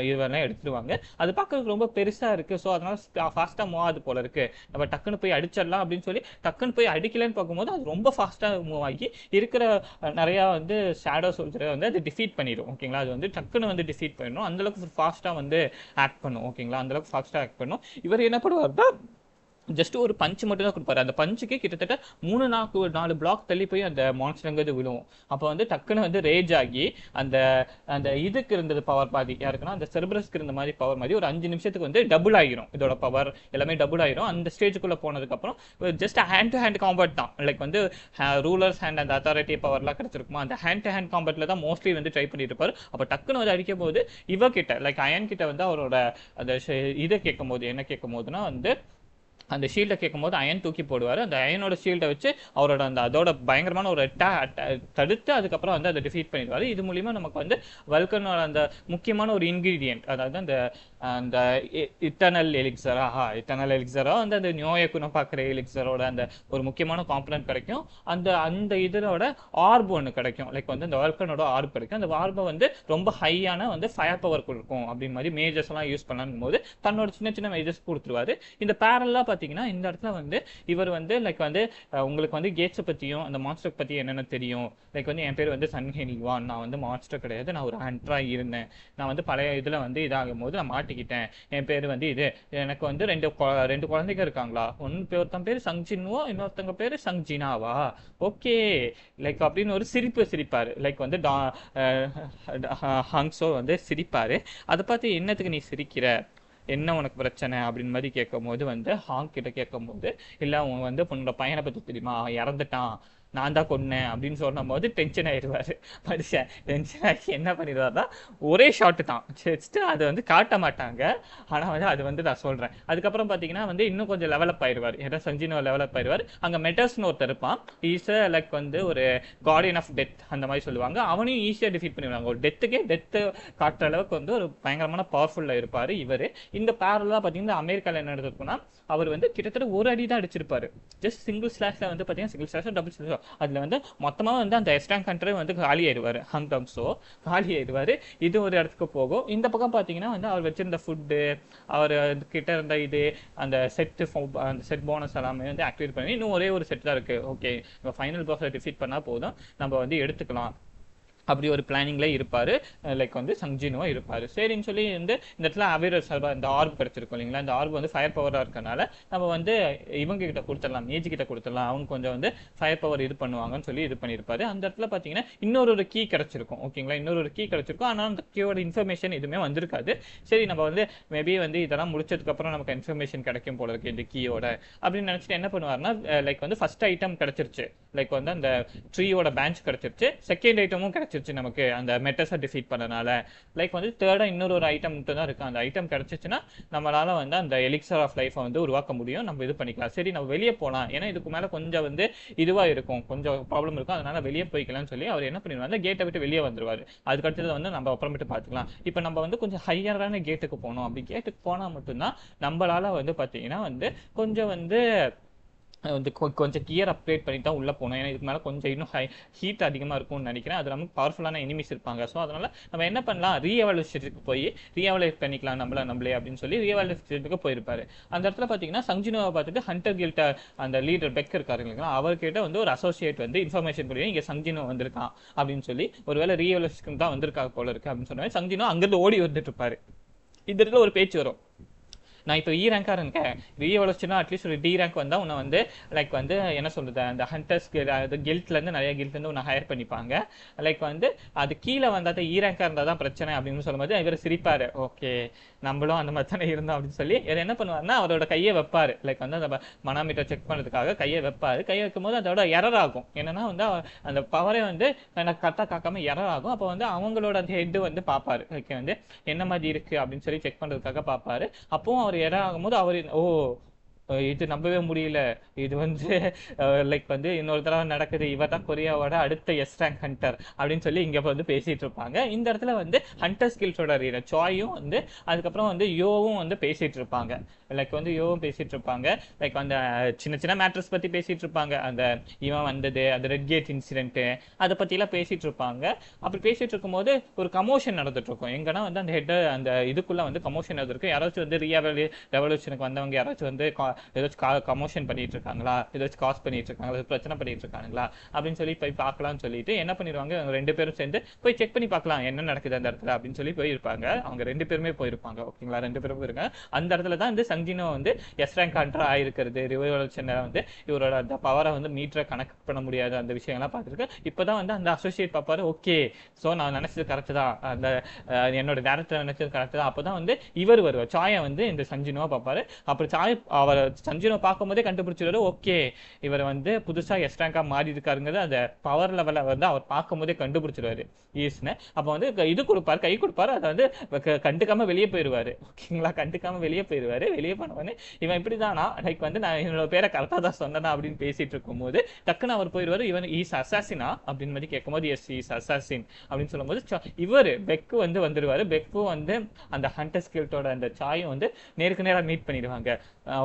இதெல்லாம் எடுத்துருவாங்க. அது பார்க்கறதுக்கு ரொம்ப பெருசா இருக்கு, ஸோ அதனால ஃபாஸ்டா மூவ் ஆகுது போல இருக்கு, நம்ம டக்குன்னு போய் அடிச்சிடலாம் அப்படின்னு சொல்லி டக்குன்னு போய் அடிக்கலன்னு பார்க்கும்போது அது ரொம்ப ஃபாஸ்டா மூவ் ஆகி இருக்கிற நிறைய வந்து ஷேடோ சோல்ஜரை வந்து அது டிஃபீட் பண்ணிடும். ஓகேங்களா, அது வந்து டக்குன்னு வந்து டிஃபீட் பண்ணிடும், அந்த அளவுக்கு ஃபாஸ்டா வந்து ஆக்ட் பண்ணும். ஓகேங்களா, அந்த அளவுக்கு ஃபாஸ்டா ஆக்ட் பண்ணும். இவர் என்ன பண்ணுவார்னா ஜஸ்ட் ஒரு பஞ்ச் மட்டும் தான் கொடுப்பாரு. அந்த பஞ்சுக்கு கிட்டத்தட்ட 3-4 பிளாக் தள்ளி போய் அந்த மான்ஸ்டருங்கிறது விழுவும். அப்போ வந்து டக்குன்னு வந்து ரேஜ் ஆகி அந்த அந்த இதுக்கு இருந்தது பவர் பாதி யாருக்குன்னா அந்த செர்பரஸ்க்கு இருந்த மாதிரி பவர் மாதிரி ஒரு 5 நிமிஷத்துக்கு வந்து டபுள் ஆகிரும், இதோட பவர் எல்லாமே டபுள் ஆயிரும். அந்த ஸ்டேஜுக்குள்ள போனதுக்கு அப்புறம் just hand to hand combat தான், லைக் வந்து ரூலர்ஸ் ஹேண்ட் அந்த அத்தாரிட்டி பவர்லாம் கிடைச்சிருக்குமா, அந்த ஹேண்ட் டு ஹேண்ட் காம்பேட்ல தான் மோஸ்ட்லி வந்து ட்ரை பண்ணிட்டு இருப்பாரு. அப்போ டக்குன்னு வந்து அடிக்கும் போது இவகிட்ட லைக் அயன் கிட்ட வந்து அவரோட அந்த இதை கேட்கும் போது என்ன கேட்கும் போதுன்னா வந்து அந்த ஷீல்டை கேட்கும் போது அயன் தூக்கி போடுவார். அந்த அயனோட ஷீல்டை வச்சு அவரோட அந்த அதோட பயங்கரமான ஒரு தடுத்து அதுக்கப்புறம் வந்து அதை டிஃபீட் பண்ணிடுவார். இது மூலிமா நமக்கு வந்து வல்கனோட அந்த முக்கியமான ஒரு இன்கிரீடியன்ட், அதாவது அந்த அந்த இட்டர்னல் எலிக்சரா வந்து அந்த நியோயக்குன்னு பார்க்குற எலிக்சரோட அந்த ஒரு முக்கியமான காம்பனன்ட் கிடைக்கும். அந்த அந்த இதோட ஆர்பு ஒன்று கிடைக்கும், லைக் வந்து அந்த வல்கனோட ஆர்பு கிடைக்கும். அந்த ஆர்பை வந்து ரொம்ப ஹையான வந்து ஃபயர் பவர் கொடுக்கும் அப்படின்னு மாதிரி மேஜர்ஸ் எல்லாம் யூஸ் பண்ணும் போது தன்னோட சின்ன சின்ன மேஜர்ஸ் கொடுத்துருவாரு. இந்த பேரலா பார்த்தீங்கன்னா இந்த இடத்துல வந்து இவர் வந்து லைக் வந்து உங்களுக்கு வந்து கேட்ஸை பற்றியும் அந்த மான்ஸ்டர் பற்றி என்னென்ன தெரியும், லைக் வந்து என் பேர் வந்து சன்ஹெனிவான், நான் வந்து மான்ஸ்டர் கிடையாது, நான் ஒரு ஹண்டரா இருந்தேன், நான் வந்து பழைய இதில் வந்து இதாகும் போது நான் மாட்டிக்கிட்டேன், என் பேர் வந்து இது, எனக்கு வந்து ரெண்டு குழந்தைங்க இருக்காங்களா, ஒருத்தன் பேர் சங்ஜின்வோ இன்னொருத்தங்க பேர் சங்ஜினாவா, ஓகே லைக் அப்படின்னு ஒரு சிரிப்பாரு. லைக் வந்து ஹங்ஸோ வந்து சிரிப்பாரு. அதை பார்த்து என்னத்துக்கு நீ சிரிக்கிற, என்ன உனக்கு பிரச்சனை அப்படின்னு மாதிரி கேட்கும் போது வந்து ஹாங் கிட்ட கேட்கும் போது, இல்லை அவன் வந்து உன்னோட பையனை பற்றி தெரியுமா, அவன் இறந்துட்டான், நான் தான் கொன்னேன் அப்படின்னு சொன்னும் போது டென்ஷன் ஆயிடுவாரு மனுஷன். டென்ஷன் ஆகி என்ன பண்ணிடுவாருன்னா ஒரே ஷாட்டு தான் ஜஸ்ட் அதை வந்து காட்ட மாட்டாங்க. ஆனால் வந்து அது வந்து நான் சொல்கிறேன். அதுக்கப்புறம் பார்த்தீங்கன்னா வந்து இன்னும் கொஞ்சம் டெவலப் ஆயிடுவார். ஏன்னா சஞ்சினோ டெவலப் ஆயிடுவார். அங்கே மெட்டர்ஸ்னு ஒருத்தர் இருப்பான். ஈஸ் லைக் வந்து ஒரு கார்டியன் ஆஃப் டெத் அந்த மாதிரி சொல்லுவாங்க. அவனையும் ஈஸியாக டிஃபீட் பண்ணிடுவாங்க. ஒரு டெத்து காட்டுற அளவுக்கு வந்து ஒரு பயங்கரமான பவர்ஃபுல்லாக இருப்பார் இவர். இந்த பேரலாக பார்த்தீங்கன்னா அமெரிக்காவில் என்ன நடந்திருக்குன்னா அவர் வந்து கிட்டத்தட்ட ஒரு அடி தான் அடிச்சிருப்பாரு. ஜஸ்ட் சிங்கிள் ஸ்லாஷ்ல வந்து பார்த்தீங்கன்னா சிங்கிள் ஸ்லாஷ் டபுள் ஸ்லாஷ் அதில் வந்து மொத்தமாக வந்து அந்த எஸ்டாங் கண்ட்ரி வந்து காலி ஆயிடுவார். ஹங்டம் ஸோ காலி ஆயிடுவார். இது ஒரு இடத்துக்கு போகும். இந்த பக்கம் பார்த்தீங்கன்னா வந்து அவர் வச்சிருந்த ஃபுட்டு, அவர் கிட்ட இருந்த இது அந்த செட் போனஸ் எல்லாமே வந்து ஆக்டிவேட் பண்ணி இன்னும் ஒரே ஒரு செட் தான் இருக்கு. ஓகே, ஃபைனல் பாஸை டிஃபீட் பண்ணால் போதும், நம்ம வந்து எடுத்துக்கலாம் அப்படி ஒரு பிளானிங்ல இருப்பாரு. லைக் வந்து சங்ஜினுவா இருப்பாரு. சரின்னு சொல்லி வந்து இந்த இடத்துல அவேரஸ் இந்த ஆர்ப் கிடைச்சிருக்கும் இல்லைங்களா, இந்த ஆர்ப் வந்து ஃபயர் பவரா இருக்கனால நம்ம வந்து இவங்க கிட்ட கொடுத்துடலாம், மேஜி கிட்ட கொடுத்துடலாம், அவங்க கொஞ்சம் வந்து ஃபயர் பவர் இது பண்ணுவாங்கன்னு சொல்லி இது பண்ணியிருப்பாரு. அந்த இடத்துல பார்த்தீங்கன்னா இன்னொரு கீ கிடைச்சிருக்கும். ஓகேங்களா, இன்னொரு கீ கிடைச்சிருக்கும். ஆனால் அந்த கீயோட இன்ஃபர்மேஷன் எதுவுமே வந்திருக்காது. சரி, நம்ம வந்து மேபி வந்து இதெல்லாம் முடிச்சதுக்கு அப்புறம் நமக்கு இன்ஃபர்மேஷன் கிடைக்கும் போல இருக்கு இந்த கீயோட அப்படின்னு நினைச்சிட்டு என்ன பண்ணுவாருன்னா லைக் வந்து ஃபர்ஸ்ட் ஐட்டம் கிடைச்சிருச்சு. லைக் வந்து அந்த ட்ரீயோட பேஞ்ச் கிடைச்சிருச்சு. செகண்ட் ஐட்டமும் கிடைச்சிருச்சு நமக்கு அந்த மெட்டஸை டிஃபீட் பண்ணனால. லைக் வந்து தேர்டா இன்னொரு ஐட்டம் மட்டும் தான் இருக்கு. அந்த ஐட்டம் கிடைச்சிச்சுன்னா நம்மளால வந்து அந்த எலிக்சர் ஆஃப் லைஃபை வந்து உருவாக்க முடியும், நம்ம இது பண்ணிக்கலாம். சரி, நம்ம வெளியே போகலாம், ஏன்னா இதுக்கு மேல கொஞ்சம் வந்து இதுவா இருக்கும், கொஞ்சம் ப்ராப்ளம் இருக்கும், அதனால வெளியே போய்க்கலாம்னு சொல்லி அவர் என்ன பண்ணிடுவாரு, கேட்டை விட்டு வெளியே வந்துருவாரு. அதுக்கடுத்தது வந்து நம்ம அப்புறமேட்டு பார்த்துக்கலாம். இப்போ நம்ம வந்து கொஞ்சம் ஹையரான கேட்டுக்கு போகணும். அப்படி கேட்டுக்கு போனா மட்டும்தான் நம்மளால வந்து பார்த்தீங்கன்னா வந்து கொஞ்சம் வந்து வந்து கொஞ்சம் கியர் அப்கிரேட் பண்ணி தான் உள்ளே போகணும். ஏன்னா இதுக்கு மேலே கொஞ்சம் இன்னும் ஹீட் அதிகமாக இருக்கும்னு நினைக்கிறேன். அது நமக்கு பவர்ஃபுல்லான எனிமிஸ் இருப்பாங்க. ஸோ அதனால் நம்ம என்ன பண்ணலாம், ரீஎவல்யூஷனுக்கு போய் ரீஎவல்யூட் பண்ணிக்கலாம் நம்மளே அப்படின்னு சொல்லி ரீஎவல்யூஷனுக்கு போயிருப்பாரு. அந்த இடத்துல பார்த்தீங்கன்னா சங்ஜினோவை பார்த்துட்டு ஹண்டர் கில்ட்ட அந்த லீடர் பெக் இருக்காரு இல்லைங்களா, அவர்கிட்ட வந்து ஒரு அசோசியேட் வந்து இன்ஃபர்மேஷன் பண்ணி இங்கே சங்ஜினோ வந்திருக்கான் அப்படின்னு சொல்லி, ஒருவேளை ரீஎவல்யூஷனுக்கு தான் வந்திருக்காங்க போல இருக்கு அப்படின்னு சொன்னாங்க. சங்ஜினோ அங்கிருந்து ஓடி வந்துட்டு இருப்பாரு. இந்த இடத்துல ஒரு பேச்சு வரும், நான் இப்போ ரேங்காக இருக்கேன், ரீஎவல்யூஷனா அட்லீஸ்ட் ஒரு டி ரேங்க் வந்தால் உன்னை வந்து லைக் வந்து என்ன சொல்கிறது, அந்த ஹண்டர்ஸ் கில்ட்லேருந்து நிறைய கில்ட்லேருந்து உன்னை ஹையர் பண்ணிப்பாங்க. லைக் வந்து அது கீழே வந்தால் தான் ரேங்காக இருந்தால் தான் பிரச்சனை அப்படின்னு சொல்லும்போது இவர் சிரிப்பார். ஓகே, நம்மளும் அந்த மாதிரி தானே இருந்தோம் அப்படின்னு சொல்லி இவர் என்ன பண்ணுவார்னா அவரோட கையை வைப்பார். லைக் வந்து அந்த மனாமீட்டர் செக் பண்ணுறதுக்காக கையை வைப்பார். கையை வைக்கும்போது அதோட எரர் ஆகும். என்னன்னா வந்து அந்த பவரே வந்து எனக்கு கரெக்டாக காக்காம எரர் ஆகும். அப்போ வந்து அவங்களோட அந்த ஹெட்டு வந்து பார்ப்பாரு, ஓகே வந்து என்ன மாதிரி இருக்குது அப்படின்னு சொல்லி செக் பண்ணுறதுக்காக பார்ப்பாரு. அப்பவும் அவர் இடம் ஆகும்போது அவர் இது நம்பவே முடியல, இது வந்து லைக் வந்து இன்னொரு தடவை நடக்குது, இவ தான் கொரியாவோட அடுத்த எஸ் ரேங்க் ஹண்டர் அப்படின்னு சொல்லி இங்க வந்து பேசிட்டு இருப்பாங்க. இந்த இடத்துல வந்து ஹண்டர் ஸ்கில்ஸோட ரீடர் சாயும் வந்து அதுக்கப்புறம் வந்து யோவும் வந்து பேசிட்டு இருப்பாங்க. லைக் வந்து யோவும் பேசிட்டு இருப்பாங்க. லைக் அந்த சின்ன சின்ன மேட்டர்ஸ் பத்தி பேசிட்டு இருப்பாங்க. அந்த இவன் வந்தது, அந்த ரெட் கேட் இன்சிடென்ட், அதை பத்தி எல்லாம் பேசிட்டு இருப்பாங்க. அப்படி பேசிட்டு இருக்கும்போது ஒரு கமோஷன் நடந்துட்டு இருக்கும். எங்கன்னா வந்து அந்த ஹெட் அந்த இதுக்குள்ள வந்து கமோஷன் நடந்திருக்கு. யாராச்சும் வந்து ரெவல்யூஷனுக்கு வந்தவங்க யாராச்சும் வந்து ஏதாச்சும் கமோஷன் பண்ணிட்டு இருக்காங்களா, ஏதாச்சும் காஸ் பண்ணிட்டு இருக்காங்களா, பிரச்சனை பண்ணிட்டு இருக்காங்களா அப்படின்னு சொல்லி போய் பார்க்கலாம்னு சொல்லிட்டு என்ன பண்ணிடுவாங்க, அவங்க ரெண்டு பேரும் சேர்ந்து போய் செக் பண்ணி பார்க்கலாம் என்ன நடக்குது அந்த இடத்துல அப்படின்னு சொல்லி போயிருப்பாங்க. அவங்க ரெண்டு பேருமே போயிருப்பாங்க. ஓகேங்களா, ரெண்டு பேரும் போயிருக்காங்க. அந்த இடத்துல தான் வந்து சங்ஜினோ வந்து எஸ் ரேங்க் ஹண்டரா ஆயிருக்கிறது, ரிவல்யூஷனை வந்து இவரோட அந்த பவரை வந்து மீட்டரை கனெக்ட் பண்ண முடியாது, அந்த விஷயங்கள்லாம் பார்த்துருக்கு. இப்போதான் வந்து அந்த அசோசியேட் பார்ப்பாரு. ஓகே, ஸோ நான் நினைச்சது கரெக்ட் தான், அந்த என்னோட டேரக்டர் நினைச்சது கரெக்ட் தான். அப்போதான் வந்து இவர் வருவார், சாயை வந்து இந்த சஞ்சினோவை பார்ப்பாரு. அப்புறம் சாய் அவர் சஞ்சினோ பார்க்கும் போதே கண்டுபிடிச்சிருவாரு. ஓகே, இவர் வந்து புதுசா எஸ் ரேங்கா மாறி இருக்காருங்கிறது அந்த பவர் லெவலை வந்து அவர் பார்க்கும் போதே கண்டுபிடிச்சிருவாரு ஈஸ்னு. அப்போ வந்து இது கொடுப்பாரு, கை கொடுப்பாரு, அதை வந்து கண்டுக்காம வெளியே போயிடுவாரு. ஓகேங்களா, கண்டுக்காம வெளியே போயிடுவாரு. வெளியே போனவொடனே இவன் இப்படிதானா, லைக் வந்து நான் என்னோட பேரை கரெக்டாக தான் சொன்னேனா அப்படின்னு பேசிட்டு இருக்கும்போது டக்குன்னு அவர் போயிடுவாரு. இவன் ஈஸ் அசாசினா அப்படின்னு மாதிரி கேட்கும்போது எஸ் ஈஸ் அசாசின் அப்படின்னு சொல்லும்போது இவர் பெக்கு வந்து வந்துடுவாரு. பெக்கும் வந்து அந்த ஹண்டர் ஸ்கில்ட்டோட அந்த சாயும் வந்து நேருக்கு நேராக மீட் பண்ணிடுவாங்க.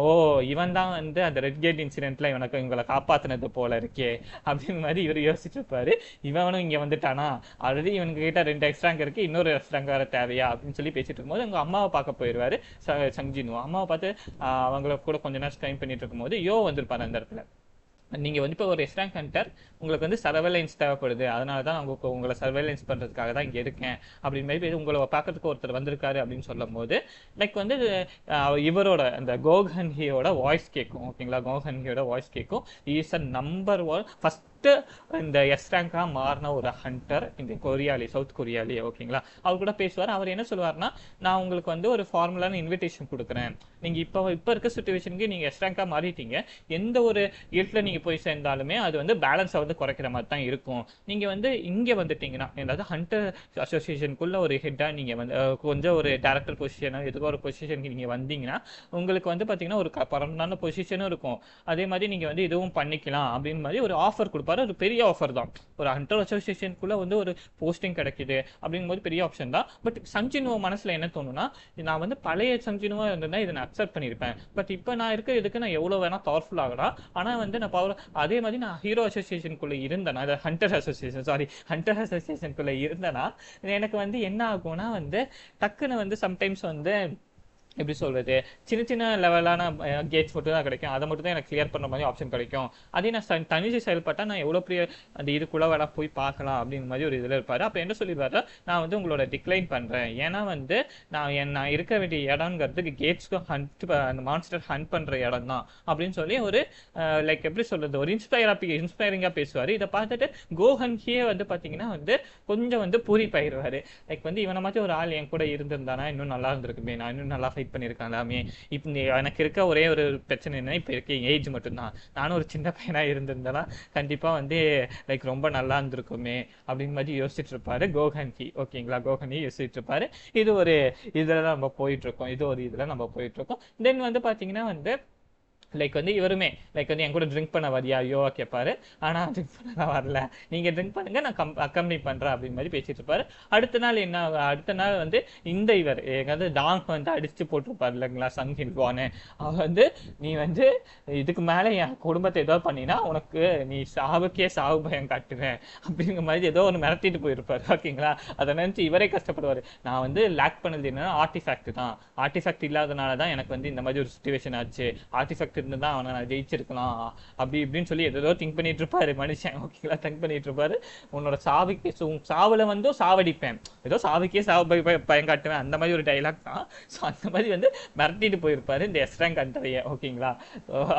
ஓ, இவன் தான் வந்து அந்த ரெட் கேட் இன்சிடென்ட்ல இவங்களை காப்பாத்தினது போல இருக்கே அப்படின்னு மாதிரி இவர் யோசிச்சு இருப்பாரு. இவனும் இங்க வந்துட்டானா, ஆல்ரெடி இவனுக்கு கிட்ட 2 எக்ஸ்ட்ராங்க இருக்கு, இன்னொரு எக்ஸ்ட்ராங்க வேற தேவையா அப்படின்னு சொல்லி பேசிட்டு இருக்கும்போது அவங்க அம்மாவை பார்க்க போயிடுவாரு சங்ஜினு. அம்மாவை பார்த்து அவங்கள கூட கொஞ்ச நேரம் டைம் பண்ணிட்டு இருக்கும்போது யோ வந்திருப்பாரு அந்த இடத்துல. நீங்கள் வந்து இப்போ ஒரு எஸ் ரேங்க் ஹண்டர், உங்களுக்கு வந்து சர்வேலன்ஸ் தேவைப்படுது, அதனால தான் உங்களை சர்வேலன்ஸ் பண்ணுறதுக்காக தான் இங்கே இருக்கேன் அப்படின்னு மாதிரி உங்களை பார்க்கறதுக்கு ஒருத்தர் வந்திருக்காரு அப்படின்னு சொல்லும் போது லைக் வந்து இவரோட அந்த கோஹன் ஹியோட வாய்ஸ் கேட்கும். ஓகேங்களா, கோஹன் ஹியோட வாய்ஸ் கேட்கும். இஸ் அ நம்பர் 1 ஃபர்ஸ்ட் இந்த எஸ் ரேங்கா மாறின ஒரு ஹண்டர் இந்த கொரியாலி, சவுத் கொரியாலி. ஓகேங்களா, அவர் கூட பேசுவார். அவர் என்ன சொல்லுவார்னா, நான் உங்களுக்கு வந்து ஒரு ஃபார்முலான இன்விடேஷன் கொடுக்குறேன். நீங்க இப்போ இருக்க சுச்சுவேஷனுக்கு நீங்க எஸ் ரேங்கா மாறிட்டீங்க. எந்த ஒரு கில்ட்ல நீங்க போய் சேர்ந்தாலுமே அது வந்து பேலன்ஸை வந்து குறைக்கிற மாதிரி தான் இருக்கும். நீங்க வந்து இங்க வந்துட்டீங்கன்னா, அதாவது ஹண்டர் அசோசியேஷனுக்குள்ள ஒரு ஹெட்டா நீங்க வந்து கொஞ்சம் ஒரு டைரக்டர் பொசிஷனோ எதுக்கோ ஒரு பொசிஷனுக்கு நீங்க வந்தீங்கன்னா உங்களுக்கு வந்து பாத்தீங்கன்னா ஒரு பரமனான பொசிஷனும் இருக்கும். அதே மாதிரி நீங்க வந்து இதுவும் பண்ணிக்கலாம் அப்படின்னு மாதிரி ஒரு ஆஃபர் கொடுப்பாரு. ஒரு பெரிய ஆஃபர் தான். ஒரு ஹண்டர் அசோசியேஷனுக்குள்ள வந்து ஒரு போஸ்டிங் கிடைக்குது அப்படிங்கும்போது பெரிய ஆப்ஷன் தான். பட் சஞ்சினுவோ மனசுல என்ன தோணுன்னா, நான் வந்து பழைய சஞ்சினுவா இருந்தேன்னா இதை நான் அக்செப்ட் பண்ணியிருப்பேன். பட் இப்போ நான் இருக்க இதுக்கு நான் எவ்வளவு வேணா பவர்ஃபுல் ஆகலாம். ஆனா வந்து நான் பவர் அதே மாதிரி நான் ஹீரோ அசோசியேஷனுக்குள்ள இருந்தேன்னா, ஹண்டர் அசோசியேஷனுக்குள்ள இருந்தேன்னா எனக்கு வந்து என்ன ஆகும்னா வந்து டக்குன்னு வந்து சம்டைம்ஸ் வந்து எப்படி சொல்றது, சின்ன சின்ன லெவலான கேட்ஸ் மட்டும் தான் கிடைக்கும். அதை மட்டும் தான் எனக்கு கிளியர் பண்ற மாதிரி ஆப்ஷன் கிடைக்கும். அதே நான் தனிச்சு செயல்பட்டா நான் எவ்வளவு பெரிய அந்த இதுக்குள்ள வேணா போய் பார்க்கலாம் அப்படிங்கிற மாதிரி ஒரு இதுல இருப்பாரு. அப்ப என்ன சொல்லிடுவாரு, நான் வந்து உங்களோட டிக்ளைன் பண்றேன். ஏன்னா வந்து நான் இருக்க வேண்டிய இடம்ங்கிறதுக்கு கேட்ஸ்க்கும் அந்த மான்ஸ்டர் ஹண்ட் பண்ற இடம் தான் அப்படின்னு சொல்லி ஒரு லைக் எப்படி சொல்றது, ஒரு இன்ஸ்பைரிங்கா பேசுவாரு. இதை பார்த்துட்டு கோஹன்கியே வந்து பாத்தீங்கன்னா வந்து கொஞ்சம் வந்து பூரி பயிர்வாரு. லைக் வந்து இவனை மாதிரி ஒரு ஆள் என் கூட இருந்திருந்தானா இன்னும் நல்லா இருந்திருக்குமே, நான் இன்னும் நல்லா ஃபைட் பண்ணியிருக்காங்களாமே. இப்போ எனக்கு இருக்க ஒரே ஒரு பிரச்சனை என்ன, இப்போ இருக்க ஏஜ் மட்டும்தான். நானும் ஒரு சின்ன பையனா இருந்திருந்தேன்னா கண்டிப்பா வந்து லைக் ரொம்ப நல்லா இருந்திருக்குமே அப்படின்னு மாதிரி யோசிச்சுட்டு இருப்பாரு கோஹன்கி. ஓகேங்களா, கோஹன்கி யோசிச்சுட்டு இருப்பாரு. இது ஒரு இதுல நம்ம போயிட்டு இருக்கோம். இது ஒரு இதுல நம்ம போயிட்டு இருக்கோம். தென் வந்து பாத்தீங்கன்னா வந்து லைக் வந்து இவருமே லைக் வந்து என் கூட ட்ரிங்க் பண்ண வரியா யோவா கேட்பாரு. ஆனா ட்ரிங்க் பண்ண வரல, நீங்க ட்ரிங்க் பண்ணுங்க நான் அக்கம்பனி பண்றேன் அப்படின்னு மாதிரி பேசிட்டு இருப்பாரு. அடுத்த நாள் என்ன, அடுத்த நாள் வந்து இந்த இவர் எங்காவது டாங் வந்து அடிச்சு போட்டிருப்பாரு இல்லைங்களா சங்கில்வான்னு. அவர் வந்து நீ வந்து இதுக்கு மேல என் குடும்பத்தை ஏதோ பண்ணினா உனக்கு நீ சாவுக்கே சாவு பயம் காட்டுவேன் அப்படிங்கிற மாதிரி ஏதோ ஒன்று மிரட்டிட்டு போயிருப்பாரு. ஓகேங்களா, அதை நினைச்சு இவரே கஷ்டப்படுவாரு. நான் வந்து லேக் பண்ணது என்னன்னா ஆர்டிஃபேக்ட் தான். ஆர்டிஃபேக்ட் இல்லாதனால தான் எனக்கு வந்து இந்த மாதிரி ஒரு சுச்சுவேஷன் ஆச்சு. ஆர்டிஃபேக்ட் இருந்துதான் அவனை நான் ஜெயிச்சிருக்கலாம் அப்படி இப்படின்னு சொல்லி ஏதோ திங்க் பண்ணிட்டு இருப்பாரு மனுஷன். ஓகேங்களா, திங்க் பண்ணிட்டு இருப்பாரு. உன்னோட சாவுக்கு சாவுல வந்து சாவடிப்பேன், ஏதோ சாவுக்கே சாவு பயம் காட்டுவேன், அந்த மாதிரி ஒரு டைலாக் தான். ஸோ அந்த மாதிரி வந்து மிரட்டிட்டு போயிருப்பாரு இந்த எஸ் ரேங்க் ஹண்டரைய. ஓகேங்களா,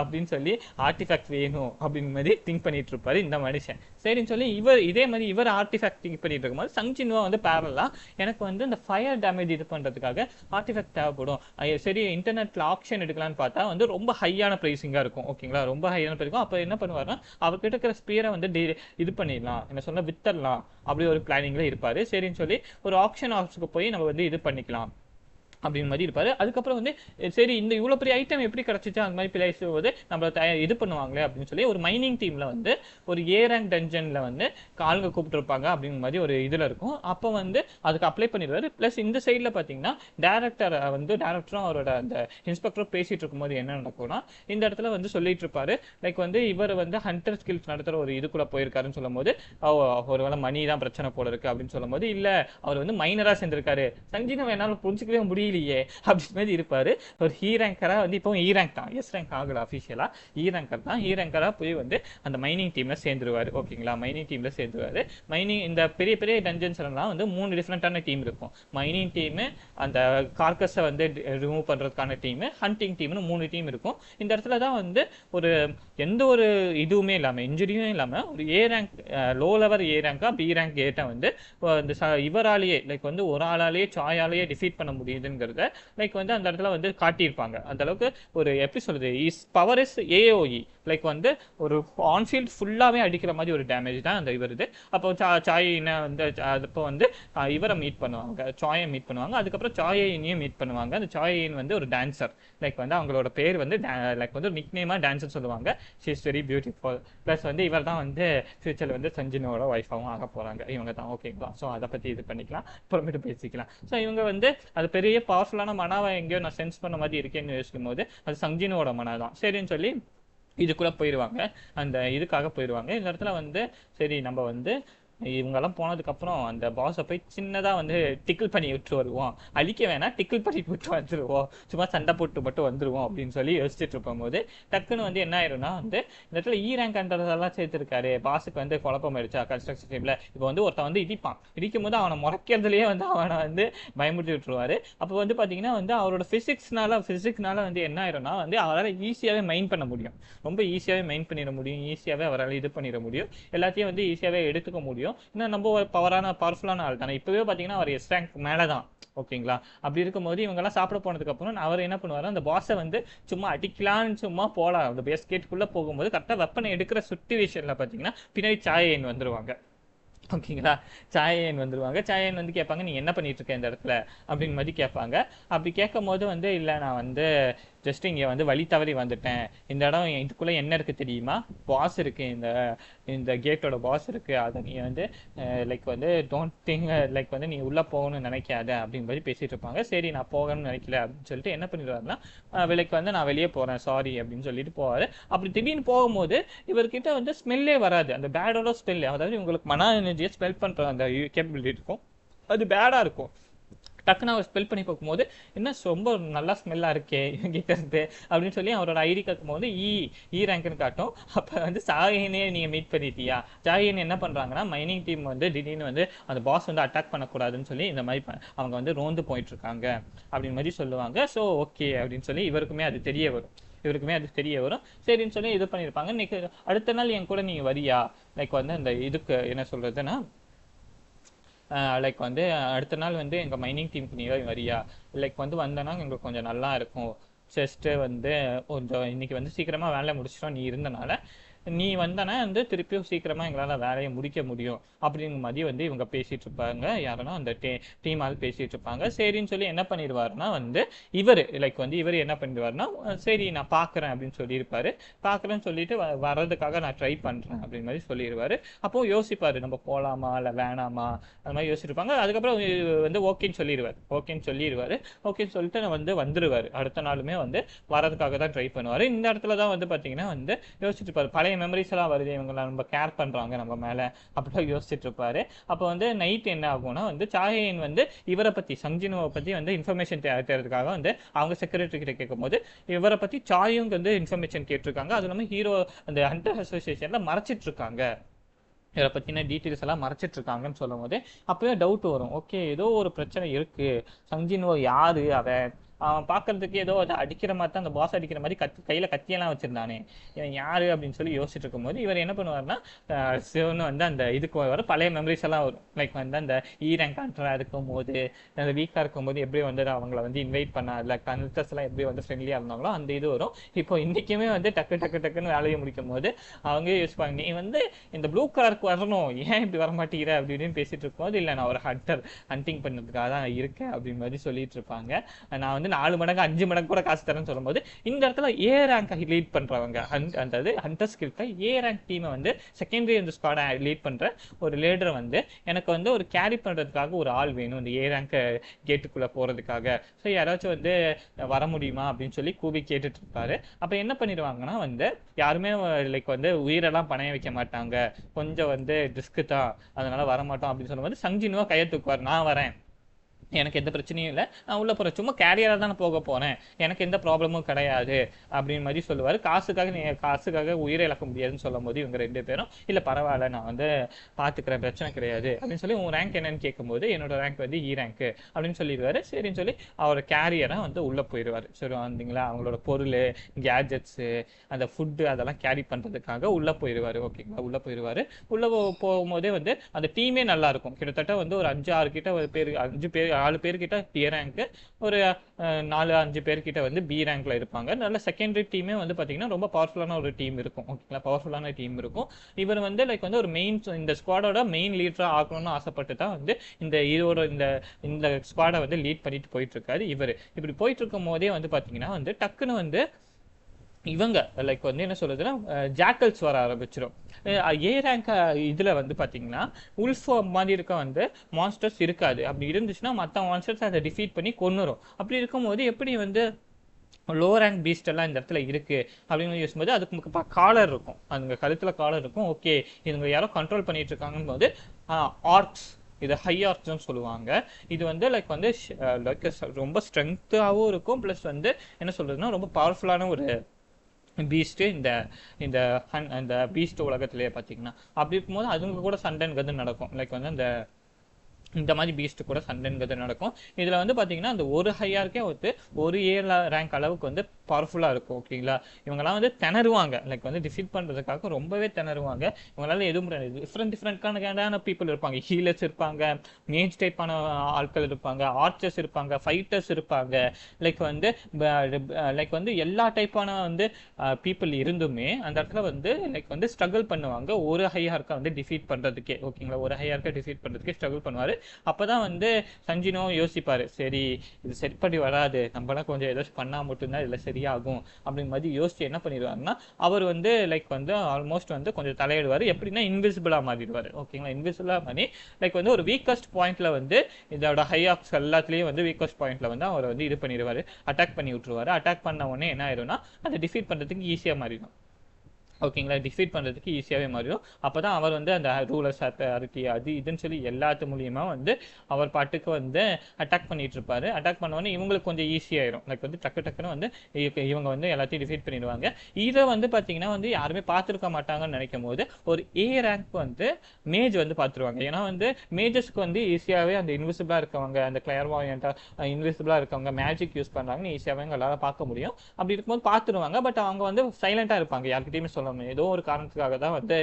அப்படின்னு சொல்லி ஆர்டிஃபேக்ட் வேணும் அப்படின்னு மாதிரி திங்க் பண்ணிட்டு இருப்பாரு இந்த மனுஷன். சரின்னு சொல்லி இதே மாதிரி இவர் ஆர்டிஃபேக்ட் திங்க் பண்ணிட்டு இருக்கும்போது சங்ஜின்வா வந்து பேரலா எனக்கு வந்து இந்த ஃபயர் டேமேஜ் இது பண்றதுக்காக ஆர்டிஃபேக்ட் தேவைப்படும். சரி இன்டர்நெட்ல ஆப்ஷன் எடுக்கலான்னு பார்த்தா வந்து ரொம்ப ஹையான பிரைசிங்கா இருக்கும். ஓகேங்களா, ரொம்ப ஹையான பிரைசிங். அப்ப என்ன பண்ணுவாருன்னா அவர்கிட்ட இருக்கிற ஸ்பியரை வந்து இது பண்ணிடலாம், என்ன சொன்னா வித்தரலாம் அப்படி ஒரு பிளானிங்ல இருப்பாரு. சரின்னு சொல்லி ஒரு ஆப்ஷன் ஹவுஸ்க்கு போய் நம்ம வந்து இது பண்ணிக்கலாம் அப்படின்னு மாதிரி இருப்பாரு. அதுக்கப்புறம் வந்து சரி இந்த இவ்வளவு பெரிய ஐட்டம் எப்படி கிடைச்சிச்சு அந்த மாதிரி பேசும்போது நம்ம இது பண்ணுவாங்களே அப்படின்னு சொல்லி ஒரு மைனிங் டீம்ல வந்து ஒரு ஏ ரேங்க் டஞ்சன்ல வந்து ஆளுங்க கூப்பிட்டுருப்பாங்க அப்படிங்கிற மாதிரி ஒரு இதுல இருக்கும். அப்போ வந்து அதுக்கு அப்ளை பண்ணிடுவாரு. பிளஸ் இந்த சைட்ல பாத்தீங்கன்னா டேரக்டரும் அவரோட அந்த இன்ஸ்பெக்டரும் பேசிட்டு இருக்கும்போது என்ன நடக்கும்னா இந்த இடத்துல வந்து சொல்லிட்டு இருப்பாரு லைக் வந்து இவர் வந்து ஹண்டர் ஸ்கில்ஸ் நடத்துற ஒரு இதுக்குள்ள போயிருக்காருன்னு சொல்லும் போது ஒருவேளை மணி தான் பிரச்சனை போல இருக்கு அப்படின்னு சொல்லும் போது இல்ல அவர் வந்து மைனரா சேர்ந்திருக்காரு. சஞ்சீவ் என்னால புரிஞ்சுக்கவே முடியல அப்படி மாதிரி இருப்பாரு. ஒரு ஹீ ரேங்கரா வந்து இப்போ இ ரேங்க் தான், எஸ் ரேங்க் ஆகல அபிஷியலா, இ ரேங்கர் தான். இ ரேங்கரா போய் வந்து அந்த மைனிங் டீம்ல சேர்ந்துருவாரு. ஓகேங்களா, மைனிங் டீம்ல சேர்ந்துருவாரு. மைனிங் இந்த பெரிய பெரிய டஞ்சன்ஸ் எல்லாம் வந்து 3 டிஃப்ரெண்டான டீம் இருக்கும். மைனிங் டீம், அந்த கார்கஸை வந்து ரிமூவ் பண்றதுக்கான டீம், ஹண்டிங் டீம்னு 3 டீம் இருக்கும். இந்த இடத்துல தான் வந்து ஒரு எந்த ஒரு இதுவுமே இல்லாம இன்ஜுரியும் இல்லாம ஒரு A rank low level A ரேங்கா பி ரேங்க் கேட்ட வந்து இந்த இவராலேயே லைக் வந்து ஒரு ஆளாலேயே சாயாலேயே டிஃபீட் பண்ண முடியுதுன்னு லைக் வந்து அந்த இடத்துல வந்து காட்டியிருப்பாங்க. அந்த அளவுக்கு ஒரு எப்படி சொல்றது, பவர் இஸ் ஏஓஇ லைக் வந்து ஒரு ஆன்ஃபீல்ட் ஃபுல்லாவே அடிக்கிற மாதிரி ஒரு டேமேஜ் தான் அந்த இவருது. அப்போ சாயினை வந்து அப்போ வந்து இவரை மீட் பண்ணுவாங்க, சாயை மீட் பண்ணுவாங்க. அதுக்கப்புறம் சாயினையும் மீட் பண்ணுவாங்க. அந்த சாயின் வந்து ஒரு டான்சர் லைக் வந்து அவங்களோட பேர் வந்து லைக் வந்து நிக் நேமா டான்சர் சொல்லுவாங்க. She is very beautiful. Plus வந்து இவர் தான் வந்து ஃபியூச்சர்ல வந்து சஞ்சினோட ஒய்ஃபாகவும் ஆக போறாங்க இவங்க தான். ஓகேங்களா, ஸோ அதை பத்தி இது பண்ணிக்கலாம், அப்புறமேட்டு பேசிக்கலாம். ஸோ இவங்க வந்து அது பெரிய பவர்ஃபுல்லான மனாவை எங்கேயோ நான் சென்ஸ் பண்ண மாதிரி இருக்கேன்னு யோசிக்கும் போது அது சங்ஜினோட மனா தான். சரின்னு சொல்லி இதுக்குள்ள போயிடுவாங்க, அந்த இதுக்காக போயிடுவாங்க. இந்த இடத்துல வந்து சரி நம்ம வந்து இவங்கெல்லாம் போனதுக்கப்புறம் அந்த பாஸை போய் சின்னதாக வந்து டிக்கிள் பண்ணி விட்டு வருவோம், அழிக்க வேணாம் டிக்கிள் பண்ணி விட்டு வந்துடுவோம், சும்மா சண்டை போட்டு மட்டும் வந்துடுவோம் அப்படின்னு சொல்லி யோசிச்சுட்டு இருக்கும்போது டக்குன்னு வந்து என்ன ஆயிரும்னா வந்து இந்த இடத்துல ரேங்க் கண்ட்ரோலர்லாம் சேர்த்துருக்காரு, பாஸுக்கு வந்து குழப்பம் ஆயிடுச்சா கன்ஸ்ட்ரக்ஷன் டீம்ல. இப்போ வந்து ஒருத்தன் வந்து இடிக்கும் போது அவனை முறைக்கிறதுலேயே வந்து அவனை வந்து பயமுறுத்தி விட்டுருவாரு. அப்போ வந்து பார்த்தீங்கன்னா வந்து அவரோட ஃபிசிக்ஸ்னால வந்து என்ன ஆயிரும்னா வந்து அவரால் ஈஸியாகவே மைண்ட் பண்ண முடியும், ரொம்ப ஈஸியாகவே மைண்ட் பண்ணிட முடியும், ஈஸியாகவே அவரால் இது பண்ணிட முடியும், எல்லாத்தையும் வந்து ஈஸியாகவே எடுத்துக்க முடியும். இன்னும் நம்ம ஒரு பவர்ஃபுல்லான ஆள் தானே. இப்போவே பார்த்தீங்கன்னா அவர் எஸ் ரேங்க் மேலே தான், ஓகேங்களா. அப்படி இருக்கும்போது இவங்கெல்லாம் சாப்பிட போனதுக்கு அப்புறம் அவர் என்ன பண்ணுவாரு, அந்த பாஸை வந்து சும்மா அடிக்கலான்னு சும்மா போகலாம், அந்த பேஸ் கேட்டுக்குள்ளே போகும்போது கரெக்டாக வெப்பனை எடுக்கிற சுச்சுவேஷனில் பார்த்தீங்கன்னா பின்னாடி சாயன் வந்துருவாங்க, ஓகேங்களா. சாயன் வந்துருவாங்க. சாயன் வந்து கேட்பாங்க நீ என்ன பண்ணிட்டு இருக்க இந்த இடத்துல அப்படின்னு மாதிரி கேட்பாங்க. அப்படி கேட்கும் போது வந்து இல்லை நான் வந்து ஜஸ்ட் இங்கே வந்து வழி தவறி வந்துட்டேன், இந்த இடம் இதுக்குள்ளே என்ன இருக்குது தெரியுமா, பாஸ் இருக்குது, இந்த கேட்டோட பாஸ் இருக்குது, அதை நீ வந்து லைக் வந்து டோன்ட் திங்க் லைக் வந்து நீ உள்ளே போகணும்னு நினைக்காத அப்படின்னு மாதிரி பேசிகிட்டு இருப்பாங்க. சரி நான் போகணும்னு நினைக்கல அப்படின்னு சொல்லிட்டு என்ன பண்ணிடுவாருன்னா விலைக்கு வந்து நான் வெளியே போகிறேன் சாரி அப்படின்னு சொல்லிட்டு போவார். அப்படி திடீர்னு போகும்போது இவர்கிட்ட வந்து ஸ்மெல்லே வராது, அந்த பேடோட ஸ்மெல், அதாவது இவங்களுக்கு மன எனர்ஜியை ஸ்மெல் பண்ணுற அந்த கேப்பபிலிட்டி இருக்கும், அது பேடாக இருக்கும். டக்குன்னு அவர் ஸ்பெல் பண்ணி பார்க்கும்போது என்ன ரொம்ப நல்லா ஸ்மெல்லாக இருக்கே இவங்கிட்ட இருந்து அப்படின்னு சொல்லி அவரோட ஐடி கேட்கும்போது ரேங்க்னு காட்டும். அப்போ வந்து சாயினே நீங்கள் மீட் பண்ணிட்டியா, சாயின் என்ன பண்ணுறாங்கன்னா மைனிங் டீம் வந்து திடீர்னு வந்து அந்த பாஸ் வந்து அட்டாக் பண்ணக்கூடாதுன்னு சொல்லி இந்த மாதிரி அவங்க வந்து ரோந்து போயிட்டு இருக்காங்க அப்படின்னு மாதிரி சொல்லுவாங்க. ஸோ ஓகே அப்படின்னு சொல்லி இவருக்குமே அது தெரிய வரும், சரின்னு சொல்லி இது பண்ணியிருப்பாங்க. இன்னைக்கு அடுத்த நாள் என் கூட நீங்கள் வரியா, லைக் வந்து அந்த இதுக்கு என்ன சொல்கிறதுன்னா லைக் வந்து அடுத்த நாள் வந்து எங்கள் மைனிங் டீமுக்கு நீ வரியா, லைக் வந்து வந்தேன்னா எங்களுக்கு கொஞ்சம் நல்லா இருக்கும், ஜஸ்ட்டு வந்து கொஞ்சம் இன்னைக்கு வந்து சீக்கிரமாக வேலையை முடிச்சிட்டோம் நீ இருந்தனால, நீ வந்தனா வந்து திருப்பியும் சீக்கிரமாக எங்களால் வேலையை முடிக்க முடியும் அப்படிங்கிற மாதிரி வந்து இவங்க பேசிகிட்டு இருப்பாங்க. யாருன்னா அந்த டீம் ஆள் பேசிகிட்டு இருப்பாங்க. சரின்னு சொல்லி என்ன பண்ணிடுவாருன்னா வந்து இவர் என்ன பண்ணிடுவாருன்னா சரி நான் பார்க்குறேன் அப்படின்னு சொல்லியிருப்பார். பார்க்குறேன்னு சொல்லிட்டு வர்றதுக்காக நான் ட்ரை பண்ணுறேன் அப்படின்னு மாதிரி சொல்லிடுவார். அப்போது யோசிப்பார் நம்ம போகலாமா இல்லை வேணாமா அது மாதிரி யோசிச்சிருப்பாங்க. அதுக்கப்புறம் வந்து ஓகேன்னு சொல்லிடுவார். ஓகேன்னு சொல்லிட்டு வந்து வந்துடுவார். அடுத்த நாளுமே வந்து வரதுக்காக தான் ட்ரை பண்ணுவார். இந்த இடத்துல தான் வந்து பார்த்தீங்கன்னா வந்து யோசிச்சுட்டு இருப்பார், பழைய மெமரிஸ் எல்லாம் வருது, இவங்களை நம்ம கேர் பண்றாங்க நம்ம மேல அப்படிலாம் யோசிச்சுட்டு இருப்பாரு. அப்போ வந்து நைட் என்ன ஆகும்னா வந்து சாயன் வந்து இவரை பத்தி சஞ்சினுவை பத்தி வந்து இன்ஃபர்மேஷன் தேடுறதுக்காக வந்து அவங்க செக்ரட்டரி கிட்ட கேட்கும் போது இவரை பத்தி சாயும் வந்து இன்ஃபர்மேஷன் கேட்டிருக்காங்க. அது இல்லாமல் ஹீரோ அந்த ஹண்டர் அசோசியேஷன்ல மறைச்சிட்டு இருக்காங்க, இதை பற்றின டீட்டெயில்ஸ் எல்லாம் மறைச்சிட்டு இருக்காங்கன்னு சொல்லும் போது அப்பவே டவுட் வரும், ஓகே ஏதோ ஒரு பிரச்சனை இருக்கு, சஞ்சின்வோ யாரு அவன் பார்க்கறதுக்கு ஏதோ அதை அடிக்கிற மாதிரி தான், அந்த பாஸ் அடிக்கிற மாதிரி கையில் கத்தியெல்லாம் வச்சிருந்தானே, இவன் யாரு அப்படின்னு சொல்லி யோசிச்சுட்டு இருக்கும்போது இவர் என்ன பண்ணுவார்னா சிவனு வந்து அந்த இதுக்கு வர பழைய மெமரிஸ் எல்லாம் வரும். லைக் வந்து அந்த ரேங்க் கண்ட்ரோலாக இருக்கும் போது அந்த வீக்காக இருக்கும்போது எப்படி வந்து அவங்கள வந்து இன்வைட் பண்ண இல்லை கன்ஸ்டர்ஸ் எல்லாம் எப்படி வந்து ஃப்ரெண்ட்லியாக இருந்தாங்களோ அந்த இது வரும். இப்போ இன்றைக்குமே வந்து டக்குன்னு வேலையை முடிக்கும் போது அவங்க யோசிப்பாங்க, நீ வந்து இந்த ப்ளூ கலருக்கு வரணும், ஏன் இப்படி வரமாட்டேங்கிற அப்படின்னு பேசிட்டு இருக்கும்போது இல்லை நான் ஒரு ஹண்டிங் பண்ணுறதுக்காக தான் இருக்கேன் அப்படின்னு மாதிரி சொல்லிட்டு இருப்பாங்க. நான் வந்து 4 மடங்கு 5 மடங்கு கூட காசு தரேன்னு சொல்லும்போது இந்த இடத்துல ரேங்க் லீட் பண்றவங்க அந்த ஹண்டர்ஸ் கிட்ட ரேங்க் டீமை வந்து செகண்டரி அந்த ஸ்குவாடை லீட் பண்ற ஒரு லீடர் வந்து எனக்கு வந்து ஒரு கேரி பண்றதுக்காக ஒரு ஆள் வேணும் இந்த ரேங்க் கேட்டுக்குள்ள போறதுக்காக, ஸோ யாராச்சும் வந்து வர முடியுமா அப்படின்னு சொல்லி கூவி கேட்டுட்டு இருப்பாரு. அப்ப என்ன பண்ணிடுவாங்கன்னா வந்து யாருமே லைக் வந்து உயிரெல்லாம் பணைய வைக்க மாட்டாங்க, கொஞ்சம் வந்து ரிஸ்க் தான் அதனால வரமாட்டோம் அப்படின்னு சொல்லும்போது சஞ்சினுவா கையை தூக்குவார், நான் வரேன், எனக்கு எந்த பிரச்சனையும் இல்லை, நான் உள்ள போகிறேன், சும்மா கேரியராக தானே போக போகிறேன், எனக்கு எந்த ப்ராப்ளமும் கிடையாது அப்படின்னு மாதிரி சொல்லுவார். காசுக்காக உயிரை இழக்க முடியாதுன்னு சொல்லும் போது இவங்க 2 பேரும் இல்லை பரவாயில்ல நான் வந்து பார்த்துக்கிறேன் பிரச்சனை கிடையாது அப்படின்னு சொல்லி உன் ரேங்க் என்னன்னு கேட்கும்போது என்னோட ரேங்க் வந்து ரேங்க் அப்படின்னு சொல்லிடுவாரு. சரின்னு சொல்லி அவர் கேரியராக வந்து உள்ளே போயிடுவார். சரி வந்தீங்களா, அவங்களோட பொருள் கேஜெட்ஸு அந்த ஃபுட்டு அதெல்லாம் கேரி பண்ணுறதுக்காக உள்ளே போயிடுவார். ஓகேங்களா, உள்ளே போயிடுவார். உள்ளே போகும்போதே வந்து அந்த டீமே நல்லா இருக்கும். கிட்டத்தட்ட வந்து ஒரு 5-6 கிட்ட பேர் 4 பேர்கிட்ட ரேங்க், ஒரு 4-5 பேர்கிட்ட வந்து ரேங்க்ல இருப்பாங்க. நல்ல செகண்டரி டீமே வந்து பாத்தீங்கன்னா ரொம்ப பவர்ஃபுல்லான ஒரு டீம் இருக்கும். ஓகேங்களா, பவர்ஃபுல்லான டீம் இருக்கும். இவர் வந்து லைக் வந்து ஒரு இந்த ஸ்குவாடோட மெயின் லீடரா ஆகணும்னு ஆசைப்பட்டு தான் வந்து இந்த ஸ்குவாடை வந்து லீட் பண்ணிட்டு போயிட்டு இருக்காரு. இவர் இப்படி போயிட்டு இருக்கும் போதே வந்து பாத்தீங்கன்னா வந்து டக்குன்னு வந்து இவங்க லைக் வந்து என்ன சொல்றதுன்னா ஜாக்கல்ஸ் வர ஆரம்பிச்சிடும். ரேங்க் இதுல வந்து பாத்தீங்கன்னா உல்ஃப் மாதிரி இருக்க வந்து மான்ஸ்டர்ஸ் இருக்காது. அப்படி இருந்துச்சுன்னா மற்ற மான்ஸ்டர்ஸ் அதை டிஃபீட் பண்ணி கொன்னுரும். அப்படி இருக்கும்போது எப்படி வந்து லோ ரேங்க் பீஸ்ட் எல்லாம் இந்த இடத்துல இருக்கு அப்படின்னு யோசிக்கும்போது அதுக்கு காலர் இருக்கும், அதுங்க கழுத்துல காலர் இருக்கும். ஓகே இவங்க யாரோ கண்ட்ரோல் பண்ணிட்டு இருக்காங்கன்னு போது ஆர்க்ஸ், இது ஹை ஆர்க்ஸ்னு சொல்லுவாங்க. இது வந்து லைக் வந்து லைக் ரொம்ப ஸ்ட்ரென்த்தாகவும் இருக்கும், ப்ளஸ் வந்து என்ன சொல்றதுன்னா ரொம்ப பவர்ஃபுல்லான ஒரு பீஸ்ட்டு இந்த இந்த இந்த பீஸ்ட் உலகத்திலேயே பார்த்தீங்கன்னா. அப்படி இருக்கும்போது அதுங்க கூட சண்டைங்கிறது நடக்கும். லைக் வந்து அந்த இந்த மாதிரி பீஸ்ட் கூட சண்டைங்கிறது நடக்கும். இதில் வந்து பார்த்தீங்கன்னா அந்த ஒரு ஹையாருக்கே வந்து ஒரு ரேங்க் அளவுக்கு வந்து பவர்ஃபுல்லாக இருக்கும். ஓகேங்களா, இவங்கெல்லாம் வந்து திணறுவாங்க, லைக் வந்து டிஃபீட் பண்ணுறதுக்காக ரொம்பவே திணறுவாங்க. இவங்களால எதுவும் முடியாது. டிஃப்ரெண்டான பீப்புள் இருப்பாங்க. ஹீலர்ஸ் இருப்பாங்க, மேஜ் டைப்பான ஆட்கள் இருப்பாங்க, ஆர்ச்சர்ஸ் இருப்பாங்க, ஃபைட்டர்ஸ் இருப்பாங்க. லைக் வந்து லைக் வந்து எல்லா டைப்பான வந்து பீப்புள் இருந்துமே அந்த இடத்துல வந்து லைக் வந்து ஸ்ட்ரகிள் பண்ணுவாங்க ஒரு ஹையார்க்கை வந்து டிஃபீட் பண்ணுறதுக்கே. ஓகேங்களா, ஒரு ஹையார்க்கை டிஃபீட் பண்ணுறதுக்கே ஸ்ட்ரகிள் பண்ணுவார். அப்பதான் வந்து சஞ்சினோ யோசிப்பாரு, சரி இது செட்படி வராது, நம்மளாம் கொஞ்சம் ஏதாச்சும் பண்ணா மட்டும்தான் இதுல சரியாகும் அப்படின்னு மாதிரி யோசிச்சு என்ன பண்ணிடுவாருன்னா, அவர் வந்து லைக் வந்து ஆல்மோஸ்ட் வந்து கொஞ்சம் தலையிடுவார். எப்படின்னா இன்விசிபிளா மாறிடுவார். ஓகேங்களா, இன்விசிபிளா மாறி லைக் வந்து ஒரு வீக்கஸ்ட் பாயிண்ட்ல வந்து இதோட ஹை ஆக்ஸ் எல்லாத்துலயும் வந்து வீக்கஸ்ட் பாயிண்ட்ல வந்து அவர் வந்து இது பண்ணிடுவாரு, அட்டாக் பண்ணி விட்டுருவாரு. அட்டாக் பண்ண உடனே என்ன ஆயிரும்னா அதை டிஃபீட் பண்றதுக்கு ஈஸியா மாறிடும். ஓகேங்களா, டிஃபீட் பண்ணுறதுக்கு ஈஸியாகவே மாறிடும். அப்போ தான் அவர் வந்து அந்த ரூலர்ஸ் அத்தாரிட்டி அது இதுன்னு சொல்லி எல்லாத்து மூலியமாக வந்து அவர் பாட்டுக்கு வந்து அட்டாக் பண்ணிட்டு இருப்பாரு. அட்டாக் பண்ணோடனே இவங்களுக்கு கொஞ்சம் ஈஸியாயிரும். லைக் வந்து டக்குன்னு வந்து இவங்க வந்து எல்லாத்தையும் டிஃபீட் பண்ணிடுவாங்க. இதை வந்து பார்த்தீங்கன்னா வந்து யாருமே பார்த்துருக்க மாட்டாங்கன்னு நினைக்கும் போது ஒரு ஏ ரேங்க் வந்து மேஜ் வந்து பார்த்துருவாங்க. ஏன்னா வந்து மேஜஸ்க்கு வந்து ஈஸியாகவே அந்த இன்விசிபிளாக இருக்கவங்க, அந்த கிளியர்வாயண்டாக இன்விசிபிளாக இருக்கவங்க, மேஜிக் யூஸ் பண்ணுறாங்கன்னு ஈஸியாகவே எங்களால் பார்க்க முடியும். அப்படி இருக்கும்போது பார்த்துருவாங்க. பட் அவங்க வந்து சைலண்டாக இருப்பாங்க, யார்கிட்டையுமே சொல்ல முடியும். ஏதோ ஒரு காரணத்துக்காக தான் வந்து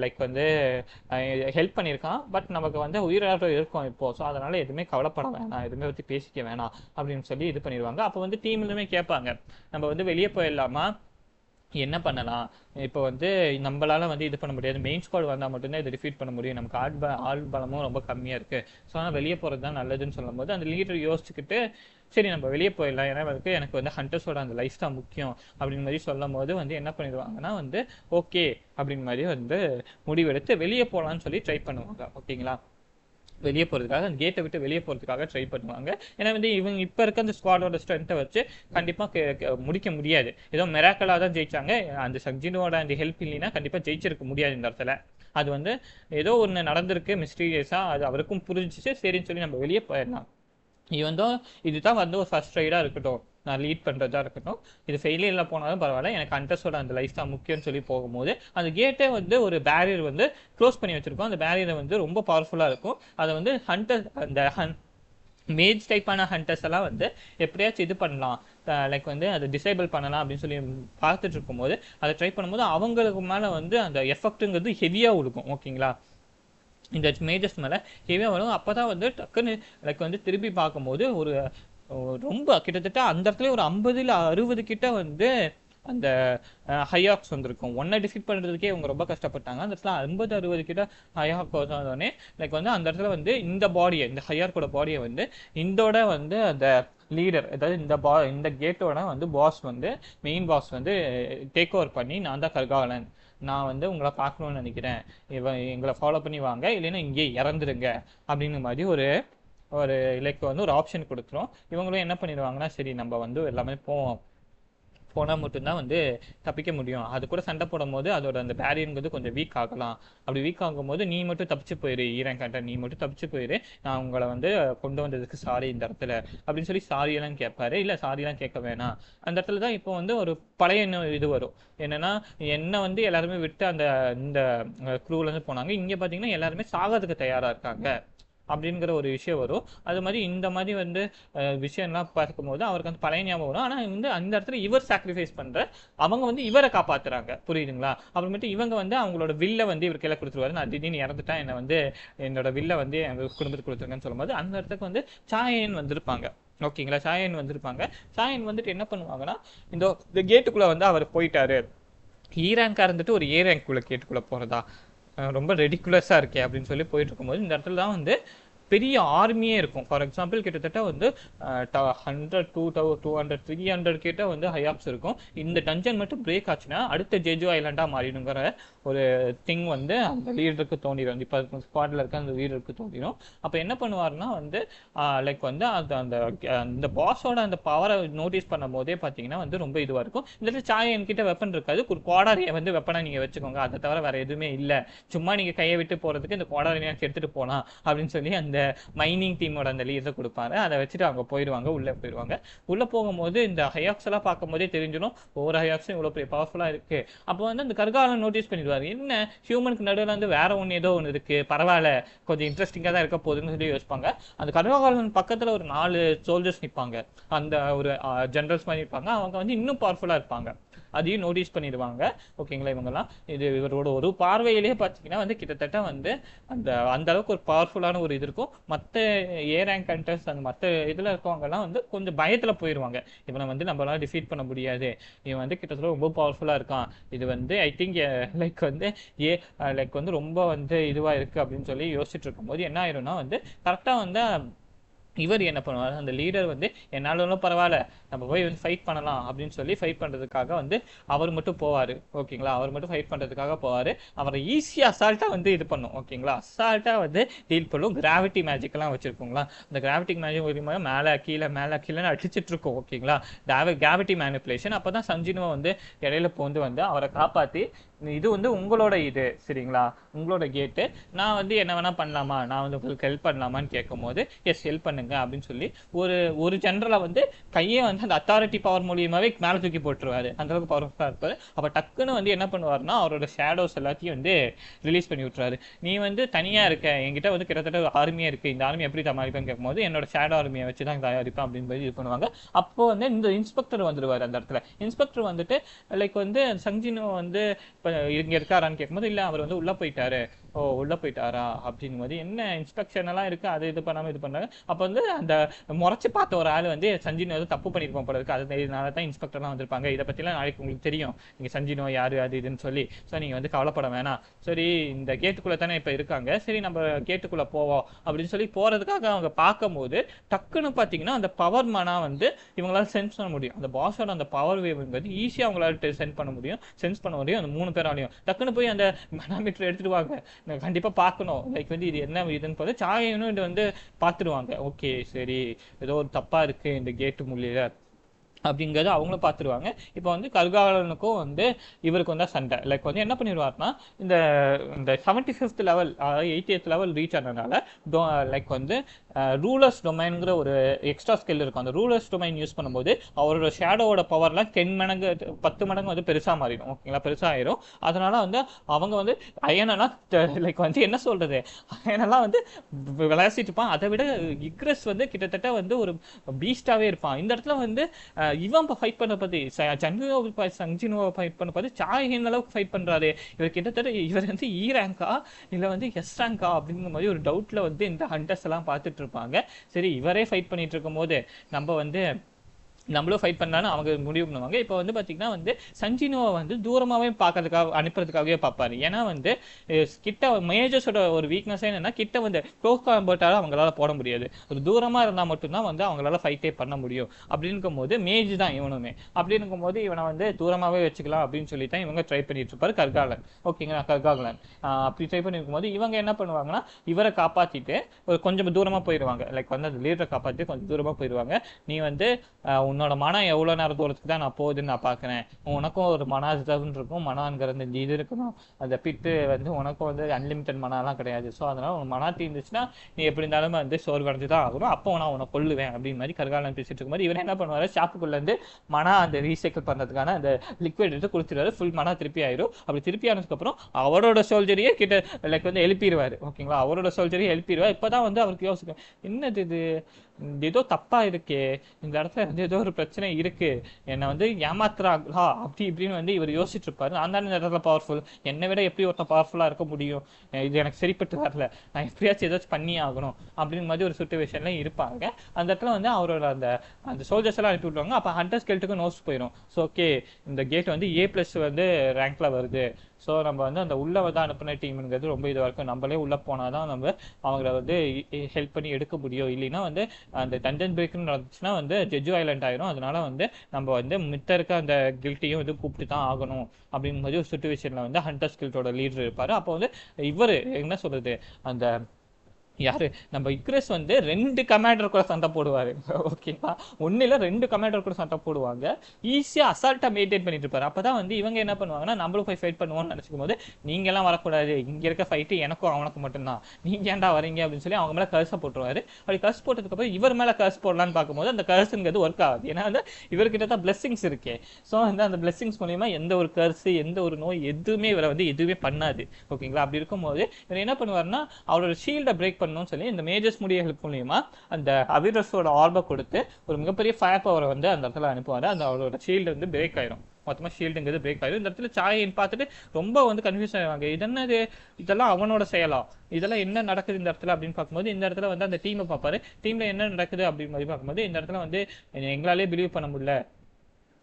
லைக் வந்து ஹெல்ப் பண்ணியிருக்கான், பட் நமக்கு வந்து உயிரிழப்பு இருக்கும் இப்போ, ஸோ அதனால எதுவுமே கவலைப்பட வேணாம், எதுவுமே பற்றி பேசிக்க வேணாம் அப்படின்னு சொல்லி இது பண்ணிடுவாங்க. அப்போ வந்து டீம்லுமே கேட்பாங்க, நம்ம வந்து வெளியே போயிடலாமா, என்ன பண்ணலாம், இப்போ வந்து நம்மளால வந்து இது பண்ண முடியாது, மெயின் ஸ்குவாட் வந்தால் மட்டும்தான் இதை டிஃபீட் பண்ண முடியும், நமக்கு ஆள் பலமும் ரொம்ப கம்மியாக இருக்குது, ஸோ ஆனால் வெளியே போகிறது தான் நல்லதுன்னு சொல்லும்போது அந்த லீடர் யோசிச்சுக்கிட்டு சரி நம்ம வெளியே போயிடலாம், ஏன்னா வந்து எனக்கு வந்து ஹண்டர்ஸோட அந்த லைஃப் தான் முக்கியம் அப்படின்னு மாதிரி சொல்லும் போது வந்து என்ன பண்ணிடுவாங்கன்னா வந்து ஓகே அப்படின்னு மாதிரி வந்து முடிவெடுத்து வெளியே போகலான்னு சொல்லி ட்ரை பண்ணுவாங்க. ஓகேங்களா, வெளியே போகிறதுக்காக அந்த கேட்டை விட்டு வெளியே போகிறதுக்காக ட்ரை பண்ணுவாங்க. ஏன்னா வந்து இவங்க இப்போ இருக்க அந்த ஸ்குவாடோட ஸ்ட்ரென்த்தை வச்சு கண்டிப்பாக முடிக்க முடியாது. ஏதோ மெராக்கலாக தான் ஜெயிச்சாங்க, அந்த சஞ்சினோட அந்த ஹெல்ப் இல்லைன்னா கண்டிப்பாக ஜெயிச்சிருக்க முடியாது இந்த இடத்துல. அது வந்து ஏதோ ஒன்று நடந்திருக்கு மிஸ்டீரியஸாக, அது அவருக்கும் புரிஞ்சிச்சு, சரின்னு சொல்லி நம்ம வெளியே போயிடலாம். இவன் தான் இதுதான் வந்து ஒரு ஃபர்ஸ்ட் ரைடாக இருக்கட்டும், நான் லீட் பண்ணுறதா இருக்கட்டும், இது ஃபெயிலியரில் போனாலும் பரவாயில்ல, எனக்கு ஹண்டர்ஸோட அந்த லைஃப் தான் முக்கியம்னு சொல்லி போகும்போது அந்த கேட்டே வந்து ஒரு பேரியர் வந்து க்ளோஸ் பண்ணி வச்சுருக்கோம். அந்த பேரியரை வந்து ரொம்ப பவர்ஃபுல்லாக இருக்கும். அதை வந்து அந்த மேஜ் டைப்பான ஹண்டர்ஸ் எல்லாம் வந்து எப்படியாச்சும் இது பண்ணலாம், லைக் வந்து அதை டிசேபிள் பண்ணலாம் அப்படின்னு சொல்லி பார்த்துட்டு இருக்கும்போது அதை ட்ரை பண்ணும்போது அவங்களுக்கு மேலே வந்து அந்த எஃபெக்ட்டுங்கிறது ஹெவியாக இருக்கும். ஓகேங்களா, இந்த மேஜர்ஸ் மேலே ஹெவியாக வரும். அப்போ தான் வந்து டக்குன்னு லைக் வந்து திருப்பி பார்க்கும்போது ஒரு ரொம்ப கிட்டத்தட்ட அந்த இடத்துல ஒரு 50 இல்லை 60 கிட்ட வந்து அந்த ஹையாக்ஸ் வந்திருக்கும். ஒன்றை டிஃபீட் பண்ணுறதுக்கே இவங்க ரொம்ப கஷ்டப்பட்டாங்க. அந்த இடத்துல 50-60 கிட்ட ஹையாக் வந்தோடனே லைக் வந்து அந்த இடத்துல வந்து இந்த பாடியை, இந்த ஹையார்க்கோட பாடியை வந்து இந்தோட வந்து அந்த லீடர், அதாவது இந்த கேட்டோட வந்து பாஸ் வந்து மெயின் பாஸ் வந்து டேக் ஓவர் பண்ணி, நான் தான் கர்காலன், நான் வந்து உங்களை பார்க்கணும்னு நினைக்கிறேன், எங்களை ஃபாலோ பண்ணி வாங்க, இல்லைன்னா இங்கேயே இறந்துருங்க அப்படின்னு மாதிரி ஒரு லைக் வந்து ஒரு ஆப்ஷன் கொடுத்துரும். இவங்களும் என்ன பண்ணிடுவாங்கன்னா சரி நம்ம வந்து எல்லாமே போனால் மட்டும்தான் வந்து தப்பிக்க முடியும், அது கூட சண்டை போடும் போது அதோட அந்த பேரியருங்கிறது கொஞ்சம் வீக் ஆகலாம், அப்படி வீக் ஆகும்போது நீ மட்டும் தப்பிச்சு போயிரு, ஈரன் கண்ட நீ மட்டும் தப்பிச்சு போயிரு, நான் உங்களை வந்து கொண்டு வந்ததுக்கு சாரி இந்த இடத்துல அப்படின்னு சொல்லி சாரியெல்லாம் கேட்பாரு. இல்லை சாரியெல்லாம் கேட்க வேணாம், அந்த இடத்துல தான் இப்போ வந்து ஒரு பழைய இது வரும், என்னன்னா என்ன வந்து எல்லாருமே விட்டு அந்த இந்த க்ரூலேருந்து போனாங்க, இங்கே பார்த்தீங்கன்னா எல்லாருமே சாகிறதுக்கு தயாராக இருக்காங்க அப்படிங்கிற ஒரு விஷயம் வரும். அது மாதிரி இந்த மாதிரி வந்து விஷயம்லாம் பார்க்கும்போது அவருக்கு வந்து பழைய ஞாபகம் வரும். ஆனால் வந்து அந்த இடத்துல இவர் சாக்ரிஃபைஸ் பண்ணுற அவங்க வந்து இவரை காப்பாற்றுறாங்க, புரியுதுங்களா. அப்புறமேட்டு இவங்க வந்து அவங்களோட வில்லை வந்து இவர் கையில் கொடுத்துருவாரு, நான் திடீர்னு இறந்துட்டா என்னை வந்து என்னோட வில்லை வந்து எங்கள் குடும்பத்துக்கு கொடுத்துருங்கன்னு சொல்லும்போது அந்த இடத்துக்கு வந்து சாயன் வந்திருப்பாங்க. ஓகேங்களா, சாயன் வந்திருப்பாங்க. சாயன் வந்துட்டு என்ன பண்ணுவாங்கன்னா, இந்த கேட்டுக்குள்ளே வந்து அவர் போயிட்டாரு, ரேங்காக இருந்துட்டு ஒரு ரேங்க்குள்ளே கேட்டுக்குள்ளே போகிறதா ரொம்ப ரெடிகுலஸாக இருக்கே அப்படின்னு சொல்லி போயிட்டு இருக்கும்போது இந்த இடத்துல தான் வந்து பெரிய ஆர்மியே இருக்கும். ஃபார் எக்ஸாம்பிள் கிட்டத்தட்ட வந்து 100 200 300 கிட்ட வந்து ஹையாப்ஸ் இருக்கும். இந்த டஞ்சன் மட்டும் பிரேக் ஆச்சுன்னா அடுத்த ஜெஜு ஐலாண்டா மாறிடுங்கிற ஒரு திங் வந்து அந்த லீடருக்கு தோண்டிடும். இப்போ ஸ்குவாட்ல இருக்க அந்த லீடருக்கு தோண்டிடும். அப்போ என்ன பண்ணுவாருன்னா வந்து லைக் வந்து அந்த அந்த பாஸோட அந்த பவரை நோட்டீஸ் பண்ணும் போதே பார்த்தீங்கன்னா வந்து ரொம்ப இதுவாக இருக்கும். இந்த இடத்துல சாய் என்கிட்ட வெப்பன் இருக்காது, ஒரு கோடாரியை வந்து வெப்பனை நீங்கள் வச்சுக்கோங்க, அதை தவிர வேற எதுவுமே இல்லை, சும்மா நீங்கள் கையை விட்டு போகிறதுக்கு இந்த கோடாரியை எடுத்துகிட்டு போகலாம் அப்படின்னு சொல்லி அந்த மைனிங் டீமோட அந்த லீடரை கொடுப்பாரு. அதை வச்சுட்டு அவங்க போயிடுவாங்க, உள்ளே போயிடுவாங்க. உள்ளே போகும்போது இந்த ஹயாக்ஸ் எல்லாம் பார்க்கும் போதே தெரிஞ்சிடும் ஒவ்வொரு ஹயாக்ஸும் இவ்வளோ பெரிய பவர்ஃபுல்லாக இருக்கு. அப்போ வந்து அந்த கர்காலன் நோட்டீஸ் பண்ணிடுவார், என்ன ஹியூமனுக்கு நடுவில் வந்து வேற ஒன்று ஏதோ ஒன்று இருக்கு, பரவாயில்ல கொஞ்சம் இன்ட்ரெஸ்டிங்காக தான் இருக்க போகுதுன்னு சொல்லி யோசிப்பாங்க. அந்த கர்காலன் பக்கத்தில் ஒரு 4 சோல்ஜர்ஸ் நிற்பாங்க, அந்த ஒரு ஜெனரல்ஸ் மாதிரி இருப்பாங்க. அவங்க வந்து இன்னும் பவர்ஃபுல்லாக இருப்பாங்க, அதையும் நோட்டீஸ் பண்ணிடுவாங்க. ஓகேங்களா, இவங்கெல்லாம் இது இவரோட ஒரு பார்வையிலேயே பார்த்தீங்கன்னா வந்து கிட்டத்தட்ட வந்து அந்த அளவுக்கு ஒரு பவர்ஃபுல்லான ஒரு இது இருக்கும். மற்ற ஏ ரேங்க் கண்டஸ்ட் அந்த மற்ற இதில் இருக்கவங்கலாம் வந்து கொஞ்சம் பயத்தில் போயிடுவாங்க, இவனை வந்து நம்மளால டிஃபீட் பண்ண முடியாது, இவன் வந்து கிட்டத்தட்ட ரொம்ப பவர்ஃபுல்லாக இருக்கான், இது வந்து ஐ திங்க் லைக் வந்து லைக் வந்து ரொம்ப வந்து இதுவாக இருக்குது அப்படின்னு சொல்லி யோசிச்சுட்டு இருக்கும்போது என்ன ஆயிரும்னா வந்து கரெக்டாக வந்து இவர் என்ன பண்ணுவார், அந்த லீடர் வந்து என்னாலும் பரவாயில்ல நம்ம போய் வந்து ஃபைட் பண்ணலாம் அப்படின்னு சொல்லி ஃபைட் பண்ணுறதுக்காக வந்து அவர் மட்டும் போவார். ஓகேங்களா, அவர் மட்டும் ஃபைட் பண்ணுறதுக்காக போவார். அவரை ஈஸியாக அசால்ட்டாக வந்து இது பண்ணும். ஓகேங்களா, அசால்ட்டாக வந்து டீல் பண்ணும். கிராவிட்டி மேஜிக்கெல்லாம் வச்சுருக்கோங்களா, அந்த கிராவிட்டி மேஜிக் மூலியமாக மேலே கீழே அடிச்சிட்டு இருக்கும். ஓகேங்களா, கிராவிட்டி மேனிப்புலேஷன். அப்போ தான் சஞ்சினுவை வந்து இடையில போந்து வந்து அவரை காப்பாற்றி, இது வந்து உங்களோட இது சரிங்களா, உங்களோட கேட்டு, நான் வந்து என்ன வேணா பண்ணலாமா, நான் வந்து உங்களுக்கு ஹெல்ப் பண்ணலாமான்னு கேட்கும் போது எஸ் ஹெல்ப் பண்ணுங்க அப்படின்னு சொல்லி ஒரு ஜெனரலை வந்து கையே வந்து அந்த அத்தாரிட்டி பவர் மூலியமாவே மேலே தூக்கி போட்டுருவாரு, அந்த அளவுக்கு பவர்ஃபுல்லாக இருப்பாரு. அப்போ டக்குன்னு வந்து என்ன பண்ணுவாருன்னா அவரோட ஷேடோஸ் எல்லாத்தையும் வந்து ரிலீஸ் பண்ணி விட்டுறாரு. நீ வந்து தனியாக இருக்க, என்கிட்ட வந்து கிட்டத்தட்ட ஒரு ஆர்மியாக இருக்குது, இந்த ஆர்மி எப்படி தயாரிப்பேன்னு கேட்கும்போது என்னோட ஷேடோ ஆர்மியை வச்சு தான் தயாரிப்பேன் அப்படின்னு சொல்லி இது பண்ணுவாங்க. அப்போ வந்து இந்த இன்ஸ்பெக்டர் வந்துடுவார். அந்த இடத்துல இன்ஸ்பெக்டர் வந்துட்டு லைக் வந்து சஞ்சினு வந்து இங்க இருக்காரான்னு கேட்கும்போது இல்லை அவர் வந்து உள்ள போயிட்டாரு. ஓ உள்ள போயிட்டாரா அப்படின் போது என்ன இன்ஸ்பெக்ஷன் எல்லாம் இருக்கு, அது இது பண்ணாம இது பண்ணாங்க. அப்போ வந்து அந்த முறைச்சு பார்த்த ஒரு ஆள் வந்து சஞ்சினோ வந்து தப்பு பண்ணிருப்போம் போல இருக்கு, அதனால தான் இன்ஸ்பெக்டர்லாம் வந்திருப்பாங்க, இதை பற்றிலாம் நாளைக்கு உங்களுக்கு தெரியும், நீங்க சஞ்சினோ யாரு அது இதுன்னு சொல்லி, ஸோ நீங்க வந்து கவலைப்பட வேணாம், சரி இந்த கேட்டுக்குள்ள தானே இப்போ இருக்காங்க, சரி நம்ம கேட்டுக்குள்ள போவோம் அப்படின்னு சொல்லி போறதுக்காக அவங்க பார்க்கும்போது டக்குன்னு பார்த்தீங்கன்னா அந்த பவர் மனா வந்து இவங்களால சென்ஸ் பண்ண முடியும். அந்த பாஸோட அந்த பவர் வேவ்ங்கிறது ஈஸியாக அவங்களால சென்ஸ் பண்ண முடியும் அந்த 3 பேராலையும். டக்குன்னு போய் அந்த மனாமீட்டர் எடுத்துடுவாங்க, கண்டிப்பா பார்க்கணும், லைக் வந்து இது என்ன இதுன்னு பார்த்து சாயனும் இது வந்து பார்த்துடுவாங்க. ஓகே சரி ஏதோ ஒரு தப்பா இருக்கு இந்த கேட்டு மூலியில அப்படிங்கிறது அவங்களும் பார்த்துருவாங்க. இப்போ வந்து கர்காலனுக்கும் வந்து இவருக்கு வந்து சண்டை. லைக் வந்து என்ன பண்ணிடுவார்னா இந்த 75th லெவல் அதாவது 80th லெவல் ரீச் ஆனதுனால லைக் வந்து ரூலர்ஸ் டொமைன்ங்கிற ஒரு எக்ஸ்ட்ரா ஸ்கில் இருக்கும். அந்த ரூலர்ஸ் டொமைன் யூஸ் பண்ணும்போது அவரோட ஷேடோவோட பவர்லாம் 10 மடங்கு வந்து பெருசாக மாறிடும். ஓகேங்களா, பெருசாக ஆயிரும். அதனால வந்து அவங்க வந்து அயனெல்லாம் லைக் வந்து என்ன சொல்றது, அயனெல்லாம் வந்து விளையாசிட்டு இருப்பான். அதை விட இக்ரஸ் வந்து கிட்டத்தட்ட வந்து ஒரு பீஸ்டாவே இருப்பான். இந்த இடத்துல வந்து இவன் ஃபைட் பண்ண பத்தி சஞ்சினுவை ஃபைட் பண்ண பார்த்து சாயின் அளவுக்கு ஃபைட் பண்றாரு. இவர் கிட்டத்தட்ட இவர் வந்து இ ரேங்கா இல்லை வந்து எஸ் ரேங்கா அப்படிங்கிற மாதிரி ஒரு டவுட்ல வந்து இந்த ஹண்டர்ஸ் எல்லாம் பார்த்துட்டு இருப்பாங்க. சரி இவரே ஃபைட் பண்ணிட்டு இருக்கும் போது நம்ம வந்து நம்மளும் ஃபைட் பண்ணலான்னு அவங்க முடிவு பண்ணுவாங்க. இப்போ வந்து பார்த்தீங்கன்னா வந்து சஞ்சினுவை வந்து தூரமாகவே பார்க்கறதுக்காக அனுப்புறதுக்காகவே பார்ப்பாரு. ஏன்னா வந்து கிட்ட மேஜர்ஸோட ஒரு வீக்னஸே என்னன்னா கிட்ட வந்து க்ளோஸ் காம்பேட்டால அவங்களால போட முடியாது, ஒரு தூரமாக இருந்தால் மட்டும்தான் வந்து அவங்களால ஃபைட்டே பண்ண முடியும். அப்படின்னும் போது மேஜ் தான் இவனுமே, அப்படின்னு போது இவனை வந்து தூரமாகவே வச்சுக்கலாம் அப்படின்னு சொல்லி தான் இவங்க ட்ரை பண்ணிட்டு இருப்பாரு கர்காலன். ஓகேங்களா, கர்காலன் அப்படி ட்ரை பண்ணிருக்கும் போது இவங்க என்ன பண்ணுவாங்கன்னா இவரை காப்பாற்றிட்டு ஒரு கொஞ்சம் தூரமாக போயிடுவாங்க. லைக் வந்து அந்த லீடரை காப்பாற்றிட்டு கொஞ்சம் தூரமாக போயிடுவாங்க. நீ வந்து உன்னோட மனம் எவ்வளோ நேரம் தூரத்துக்கு தான் நான் போகுதுன்னு நான் பார்க்குறேன், உனக்கும் ஒரு மன இதுன்னு இருக்கும், மனாங்கிற இந்த இது இருக்கணும், அந்த பிட்டு வந்து உனக்கும் வந்து அன்லிமிட்டட் மனாலாம் கிடையாது. ஸோ அதனால உன் மனா தீர்ந்துச்சுன்னா நீ எப்படி இருந்தாலும் வந்து சோர்வடைஞ்சு தான் ஆகணும், அப்போ நான் உன்னை கொல்லுவேன் அப்படின்னு மாதிரி கர்காலன் பேசிட்டு இருக்கும்போது இவர் என்ன பண்ணுவாரு, ஷாப்புக்குள்ளேருந்து மனா அந்த ரீசைக்கிள் பண்ணுறதுக்கான அந்த லிக்விட் எடுத்து குடிச்சிடுவாரு. ஃபுல் மனா திருப்பி ஆயிரும். அப்படி திருப்பி ஆனதுக்கப்புறம் அவரோட சோல்ஜரியே கிட்ட லைக் வந்து எழுப்பிடுவார். ஓகேங்களா, அவரோட சோல்ஜரியே எழுப்பிடுவார். இப்போதான் வந்து அவருக்கு யோசிக்கும், என்னது இது ஏதோ தப்பா இருக்கே, இந்த இடத்துல வந்து ஏதோ ஒரு பிரச்சனை இருக்கு, என்னை வந்து ஏமாத்துறாங்களா அப்படி இப்படின்னு வந்து இவர் யோசிச்சுட்டு இருப்பாரு. நான் தானே இந்த இடத்துல பவர்ஃபுல், என்னை விட எப்படி ஒருத்தன் பவர்ஃபுல்லா இருக்க முடியும், இது எனக்கு சரிப்பட்டு வரல, நான் எப்படியாச்சும் ஏதாச்சும் பண்ணி ஆகணும் அப்படின்னு மாதிரி ஒரு சுச்சுவேஷன்ல இருப்பாங்க. அந்த இடத்துல வந்து அவரோட அந்த சோல்ஜர்ஸ் எல்லாம் அனுப்பி விட்டுருவாங்க. அப்போ ஹண்டர்ஸ் கெல்ட்டுக்கு நோஸ் போயிடும். ஸோ ஓகே இந்த கேட் வந்து A+ வந்து ரேங்க்ல வருது, ஸோ நம்ம வந்து அந்த உள்ள வந்து அனுப்பின டீம்ங்கிறது ரொம்ப இதுவாக இருக்கும். நம்மளே உள்ள போனால் தான் நம்ம அவங்கள வந்து ஹெல்ப் பண்ணி எடுக்க முடியும். இல்லைன்னா வந்து அந்த டஞ்சன் பிரேக்னு நடந்துச்சுன்னா வந்து ஜெஜு ஐலண்ட் ஆயிரும். அதனால வந்து நம்ம வந்து மித்த இருக்க அந்த கில்ட்டையும் வந்து கூப்பிட்டு தான் ஆகணும் அப்படிங்கிற மாதிரி ஒரு சுச்சுவேஷனில் வந்து ஹண்டர்ஸ் கில்ட்டோட லீடர் இருப்பார். அப்போ வந்து இவர் என்ன சொல்றது, அந்த யாரு நம்ம இக்ரஸ் வந்து 2 கமாண்டர் கூட சண்டை போடுவாரு. ஓகேவா, ஒன்னுல 2 கமாண்டர் கூட சண்டை போடுவாங்க. ஈஸியா அசால்ட்டா மெயின்டைன் பண்ணிட்டு இருப்பாரு. அப்பதான் வந்து இவங்க என்ன பண்ணுவாங்கன்னா, நம்மளும் போய் ஃபைட் பண்ணுவோம்னு நினைச்சுக்கும் போது, நீங்க எல்லாம் வரக்கூடாது, இங்க இருக்க ஃபைட்டு எனக்கும் அவனுக்கும் மட்டும்தான், நீங்க ஏன்டா வரீங்க அப்படின்னு சொல்லி அவங்க மேல கர்ஸை போட்டுருவாரு. அப்படி கர்ஸ் போட்டதுக்கு அப்புறம் இவர் மேல கர்ஸ் போடலான்னு பார்க்கும்போது அந்த கர்ஸுங்கிறது ஒர்க் ஆகுது. ஏன்னா வந்து இவர்கிட்ட தான் பிளெஸிங்ஸ் இருக்கே. ஸோ வந்து அந்த பிளெஸிங்ஸ் மூலியமா எந்த ஒரு கர்ஸ், எந்த ஒரு நோய் எதுவுமே இவரை வந்து எதுவுமே பண்ணாது. ஓகேங்களா, அப்படி இருக்கும்போது இவர் என்ன பண்ணுவாருன்னா, அவரோட ஷீல்டை பிரேக் பண்ணணும்னு சொல்லி இந்த மேஜர்ஸ் முடியர்களுக்கு மூலியமா அந்த அவிரஸோட ஆர்பை கொடுத்து ஒரு மிகப்பெரிய ஃபயர் பவரை வந்து அந்த இடத்துல அனுப்புவாரு. அந்த அவரோட ஷீல்டு வந்து பிரேக் ஆயிரும். மொத்தமா ஷீல்டுங்கிறது பிரேக் ஆயிரும். இந்த இடத்துல சாயின் பார்த்துட்டு ரொம்ப வந்து கன்ஃபியூஸ் ஆயிடுவாங்க. இதென்னது, இதெல்லாம் அவனோட செயலா, இதெல்லாம் என்ன நடக்குது இந்த இடத்துல அப்படின்னு பார்க்கும்போது, இந்த இடத்துல வந்து அந்த டீமை பார்ப்பாரு. டீம்ல என்ன நடக்குது அப்படின்னு மாதிரி பார்க்கும்போது, இந்த இடத்துல வந்து எங்களாலே பிலீவ் பண்ண முடியல,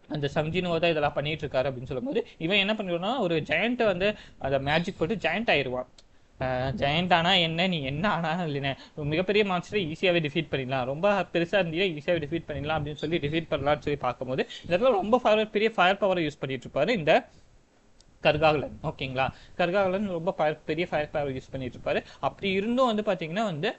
அந்த சம்ஜினுவோ தான் இதெல்லாம் பண்ணிட்டு இருக்காரு அப்படின்னு சொல்லும்போது, இவன் என்ன பண்ணிடுவான்னா ஒரு ஜெயண்ட்டை வந்து அதை மேஜிக் போட்டு ஜெயண்ட் ஆயிடுவான். ஜெயண்ட் ஆனா என்ன, நீ என்ன ஆனா இல்லைன்னு மிகப்பெரிய மான்ஸ்டரை ஈஸியாவே டிஃபீட் பண்ணிடலாம், ரொம்ப பெருசா இருந்தே ஈஸியாவே டிஃபீட் பண்ணிடலாம் அப்படின்னு சொல்லி டிஃபீட் பண்ணலாம்னு சொல்லி பார்க்கும்போது, இதெல்லாம் ரொம்ப பெரிய ஃபயர் பவரை யூஸ் பண்ணிட்டு இருப்பாரு இந்த கர்காகலன். ஓகேங்களா, கர்காகலன் ரொம்ப பெரிய ஃபயர் பவர் யூஸ் பண்ணிட்டு இருப்பாரு. அப்படி இருந்தும் வந்து பாத்தீங்கன்னா வந்து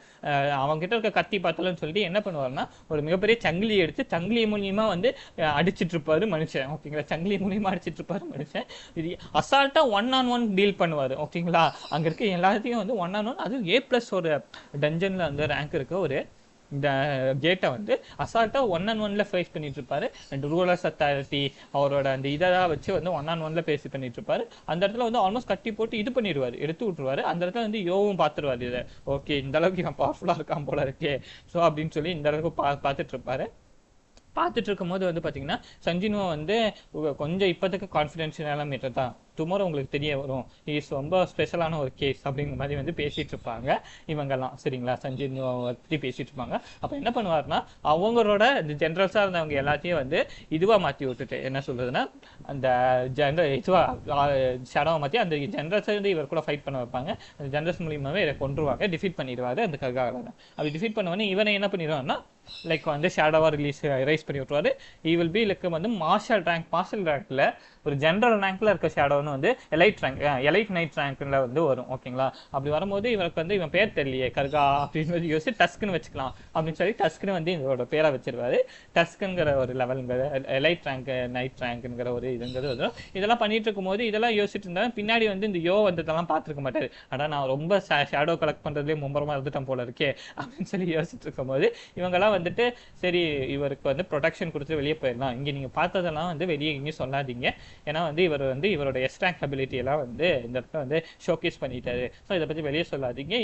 அவங்க கிட்ட இருக்க கத்தி பார்த்தலன்னு சொல்லிட்டு என்ன பண்ணுவாருன்னா, ஒரு மிகப்பெரிய சங்கிலி எடுத்து சங்கிலி மூலியமா வந்து அடிச்சிட்டு இருப்பாரு மனுஷன். ஓகேங்களா, சங்கிலி மூலியமா அடிச்சிட்டு இருப்பாரு மனுஷன். இது அசால்ட்டா 1-on-1 டீல் பண்ணுவாரு. ஓகேங்களா, அங்க இருக்க எல்லாத்தையும் வந்து 1-on-1, அது A+ ஒரு டஞ்சன்ல வந்து ரேங்க் இருக்க ஒரு இந்த கேட்டை வந்து அசால்ட்டா 1-on-1ல ஃபேஸ் பண்ணிட்டு இருப்பாரு. அண்ட் ரூலர்ஸ் அத்தாரிட்டி அவரோட அந்த இதெல்லாம் வச்சு வந்து 1-on-1ல பேசி பண்ணிட்டு இருப்பாரு. அந்த இடத்துல வந்து ஆல்மோஸ்ட் கட்டி போட்டு இது பண்ணிடுவாரு, எடுத்து விட்டுருவாரு. அந்த இடத்துல வந்து யோவும் பார்த்துருவாரு இதை, ஓகே இந்த அளவுக்கு இவன் பவர்ஃபுல்லா இருக்கான் போல இருக்கே, ஸோ அப்படின்னு சொல்லி இந்த அளவுக்கு பார்த்துட்டு இருப்பாரு. பார்த்துட்டு இருக்கும் போது வந்து பார்த்தீங்கன்னா, சஞ்சினுவா வந்து கொஞ்சம் இப்போதைக்கு கான்ஃபிடென்ஷியலான மீட்டர் தான், டுமாரோ உங்களுக்கு தெரிய வரும், இஸ் ரொம்ப ஸ்பெஷலான ஒரு கேஸ் அப்படிங்கிற மாதிரி வந்து பேசிட்டு இருப்பாங்க இவங்கெல்லாம். சரிங்களா, சஞ்சினுவை பற்றி பேசிட்டு இருப்பாங்க. அப்போ என்ன பண்ணுவாருன்னா, அவங்களோட இந்த ஜென்ரல்ஸாக இருந்தவங்க எல்லாத்தையும் வந்து இதுவாக மாற்றி விட்டுட்டு என்ன சொல்றதுன்னா, அந்த ஷேடோவை மாற்றி அந்த ஜென்ரல்ஸை வந்து இவர் கூட ஃபைட் பண்ண வைப்பாங்க. அந்த ஜென்ரல்ஸ் மூலியமாகவே இதை கொண்டுருவாங்க, டிஃபீட் பண்ணிடுவாரு அந்த கர்காகலனை. அப்படி டிஃபீட் பண்ணவொடனே இவனை என்ன பண்ணிடுவாருன்னா, லைக் வந்து ஷேடோவா ரைஸ் பண்ணி விட்டுருவாரு. ஈ வில் பி லைக் வந்து மார்ஷல் ரேங்க்ல ஒரு ஜென்ரல் ரேங்க்ல இருக்க ஷேடோன்னு வந்து எலைட் நைட் ரேங்க்ல வந்து வரும். ஓகேங்களா, அப்படி வரும்போது இவருக்கு வந்து இவன் பேர் தெரியலையே கர்கா அப்படின்னு யோசிச்சு டஸ்க்குன்னு வச்சுக்கலாம் அப்படின்னு சொல்லி டஸ்க்குன்னு வந்து இதோட பேரை வச்சிருவாரு. டஸ்க்குங்கிற ஒரு லெவலுங்கிற எலைட் ரேங்க் நைட் ரேங்க்ங்கிற ஒரு இதுங்கிறது வரும். இதெல்லாம் பண்ணிட்டு இருக்கும் போது இதெல்லாம் யோசிச்சுட்டு இருந்தாலும் பின்னாடி வந்து இந்த யோ வந்ததெல்லாம் பார்த்துருக்க மாட்டாரு. ஆனால் நான் ரொம்ப ஷேடோ கலெக்ட் பண்றதுலேயே மும்பரமா இருந்துட்டேன் போல இருக்கே அப்படின்னு சொல்லி யோசிச்சுட்டு இருக்கும் போது, இவங்கெல்லாம் வந்துட்டு சரி இவருக்கு வந்து ப்ரொடெக்ஷன் கொடுத்து வெளியே போயிடலாம், இங்கே நீங்கள் பார்த்ததெல்லாம் வந்து வெளியே எங்கேயும் சொல்லாதீங்க, ஏன்னா வந்து இவர் வந்து இவரோட எஸ்ட்ராங்க் அபிலிட்டி எல்லாம் வந்து இந்த இடத்துல வந்து ஷோகேஸ் பண்ணிட்டாரு, ஸோ இதை பற்றி வெளியே சொல்லாதீங்க,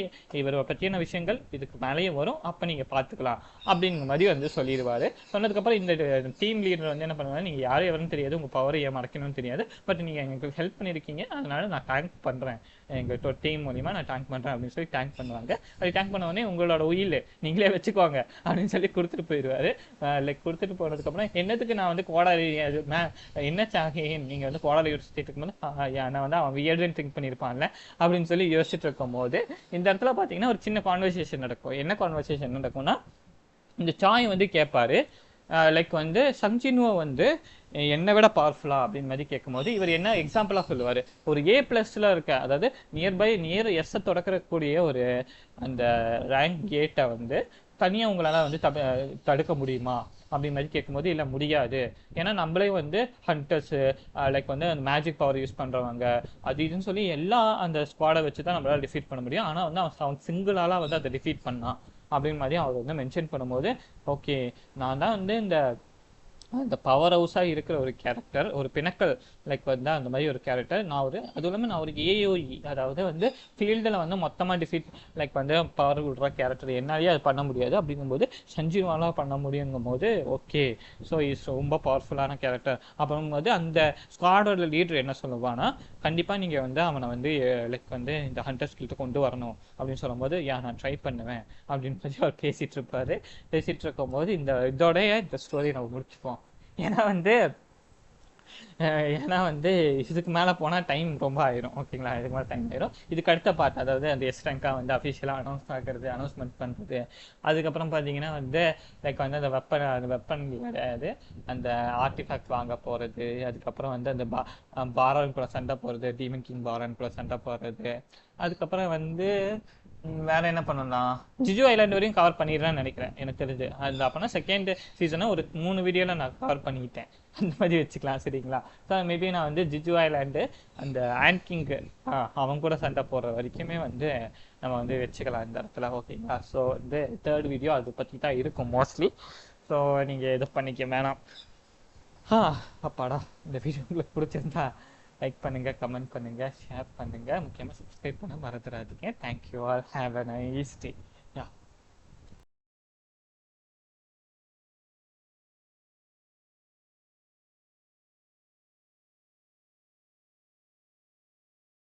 இவரை பற்றியான விஷயங்கள் இதுக்கு மேலேயும் வரும், அப்போ நீங்கள் பார்த்துக்கலாம் அப்படிங்கிற மாதிரி வந்து சொல்லிடுவாரு. சொன்னதுக்கப்புறம் இந்த டீம் லீடர் வந்து என்ன பண்ணுவாங்க, நீங்கள் யாரும் எவரும் தெரியாது, உங்கள் பவரை ஏன் மறைக்கணும்னு தெரியாது, பட் நீங்கள் எங்களுக்கு ஹெல்ப் பண்ணியிருக்கீங்க, அதனால நான் டேங்க் பண்ணுறேன், எங்கள் டீம் மூலியமா நான் டேங்க் பண்ணுறேன் அப்படின்னு சொல்லி டேங்க் பண்ணுவாங்க. அது டேங்க் பண்ண உடனே உங்களோட உயில் நீங்களே வச்சுக்கோங்க அப்படின்னு சொல்லி கொடுத்துட்டு போயிடுவாரு. லைக் கொடுத்துட்டு போனதுக்கப்புறம் என்னத்துக்கு நான் வந்து கோடாரி என்ன சாகி நீங்க வந்து கோடாரி யோசிச்சுட்டு இருக்கும்போது நான் வந்து அவன் வியர்டுன்னு திங்க் பண்ணியிருப்பான்ல அப்படின்னு சொல்லி யோசிச்சுட்டு இருக்கும் போது, இந்த இடத்துல பார்த்தீங்கன்னா ஒரு சின்ன கான்வர்சேஷன் நடக்கும். என்ன கான்வர்சேஷன் நடக்கும்னா, இந்த சாய் வந்து கேட்பாரு, லைக் வந்து சம்ஜினுவை வந்து என்னை விட பவர்ஃபுல்லா அப்படின்னு மாதிரி கேட்கும்போது இவர் என்ன எக்ஸாம்பிளாக சொல்லுவார், ஒரு A+ல இருக்க, அதாவது நியர் எஸ்ஸை தொடக்கக்கூடிய ஒரு அந்த ரேங்க் கேட்டை வந்து தனியாக உங்களால் வந்து தடுக்க முடியுமா அப்படி மாதிரி கேட்கும்போது, இல்லை முடியாது, ஏன்னா நம்மளே வந்து ஹண்டர்ஸு லைக் வந்து அந்த மேஜிக் பவர் யூஸ் பண்ணுறவங்க அது இதுன்னு சொல்லி எல்லா அந்த ஸ்குவாடை வச்சு தான் நம்மளால் டிஃபீட் பண்ண முடியும், ஆனால் வந்து அவன் சிங்கிளால் வந்து அதை டிஃபீட் பண்ணான் அப்படின்னு மாதிரி அவர் வந்து மென்ஷன் பண்ணும்போது, ஓகே நான் தான் வந்து இந்த பவர் ஹவுஸாக இருக்கிற ஒரு கேரக்டர், ஒரு பிணக்கல் லைக் வந்து அந்த மாதிரி ஒரு கேரக்டர், அதுவும் இல்லாமல் நான் ஒரு AOE, அதாவது வந்து ஃபீல்டில் வந்து மொத்தமாக டிஃபீட் லைக் வந்து பவர் விடுற கேரக்டர், என்னாலேயே அது பண்ண முடியாது அப்படிங்கும்போது சஞ்சீவாலாம் பண்ண முடியுங்கும் போது ஓகே, ஸோ இஸ் ரொம்ப பவர்ஃபுல்லான கேரக்டர் அப்படிங்கும்போது அந்த ஸ்குவாடோட லீடர் என்ன சொல்லுவான்னா, கண்டிப்பாக நீங்கள் வந்து அவனை வந்து லைக் வந்து இந்த ஹண்டர்ஸ் கிட்ட கொண்டு வரணும் அப்படின்னு சொல்லும்போது, நான் ட்ரை பண்ணுவேன் அப்படின்னு சொல்லி அவர் பேசிகிட்டு இருக்கும்போது இதோடைய இந்த ஸ்டோரி நம்ம முடிச்சுப்போம். ஏன்னா வந்து ஏன்னா வந்து இதுக்கு மேலே போனால் டைம் ரொம்ப ஆயிரும். ஓகேங்களா, இதுக்கு மேலே டைம் ஆயிரும். இதுக்கு அடுத்த பார்ட், அதாவது அந்த எஸ்ட்ரங்கா வந்து அஃபிஷியலாக அனௌன்ஸ்மெண்ட் பண்ணுறது. அதுக்கப்புறம் பார்த்தீங்கன்னா வந்து லைக் வந்து அந்த வெப்பன் கிடையாது, அந்த ஆர்டிஃபேக்ட் வாங்க போகிறது. அதுக்கப்புறம் வந்து அந்த பாரன் கூட சண்டை போகிறது, டீமன் கிங் பாரன் கூட சண்டை போகிறது. அதுக்கப்புறம் வந்து வேற என்ன பண்ணலாம், ஜிஜு ஐலாண்ட் வரையும் கவர் பண்ணிடுறேன்னு நினைக்கிறேன் எனக்கு தெரிஞ்சு. அது அப்போனா செகண்ட் சீசனை ஒரு 3 வீடியோவில் நான் கவர் பண்ணிக்கிட்டேன், அந்த மாதிரி வச்சுக்கலாம். சரிங்களா? ஸோ மேபி நான் வந்து ஜிஜு ஐலாண்டு அந்த ஆண்ட் கிங்கு அவன் கூட சண்டை போடுற வரைக்குமே வந்து நம்ம வந்து வச்சுக்கலாம் இந்த இடத்துல. ஓகேங்களா? ஸோ வந்து தேர்ட் வீடியோ அதை பற்றி தான் இருக்கும் மோஸ்ட்லி. ஸோ நீங்கள் இது பண்ணிக்க வேணாம். அப்பாடா, இந்த வீடியோ உங்களுக்கு பிடிச்சிருந்தா லைக் பண்ணுங்கள், கமெண்ட் பண்ணுங்கள், ஷேர் பண்ணுங்கள், முக்கியமாக சப்ஸ்கிரைப் பண்ண மறந்துடாதீங்க. Thank you all, have a nice day.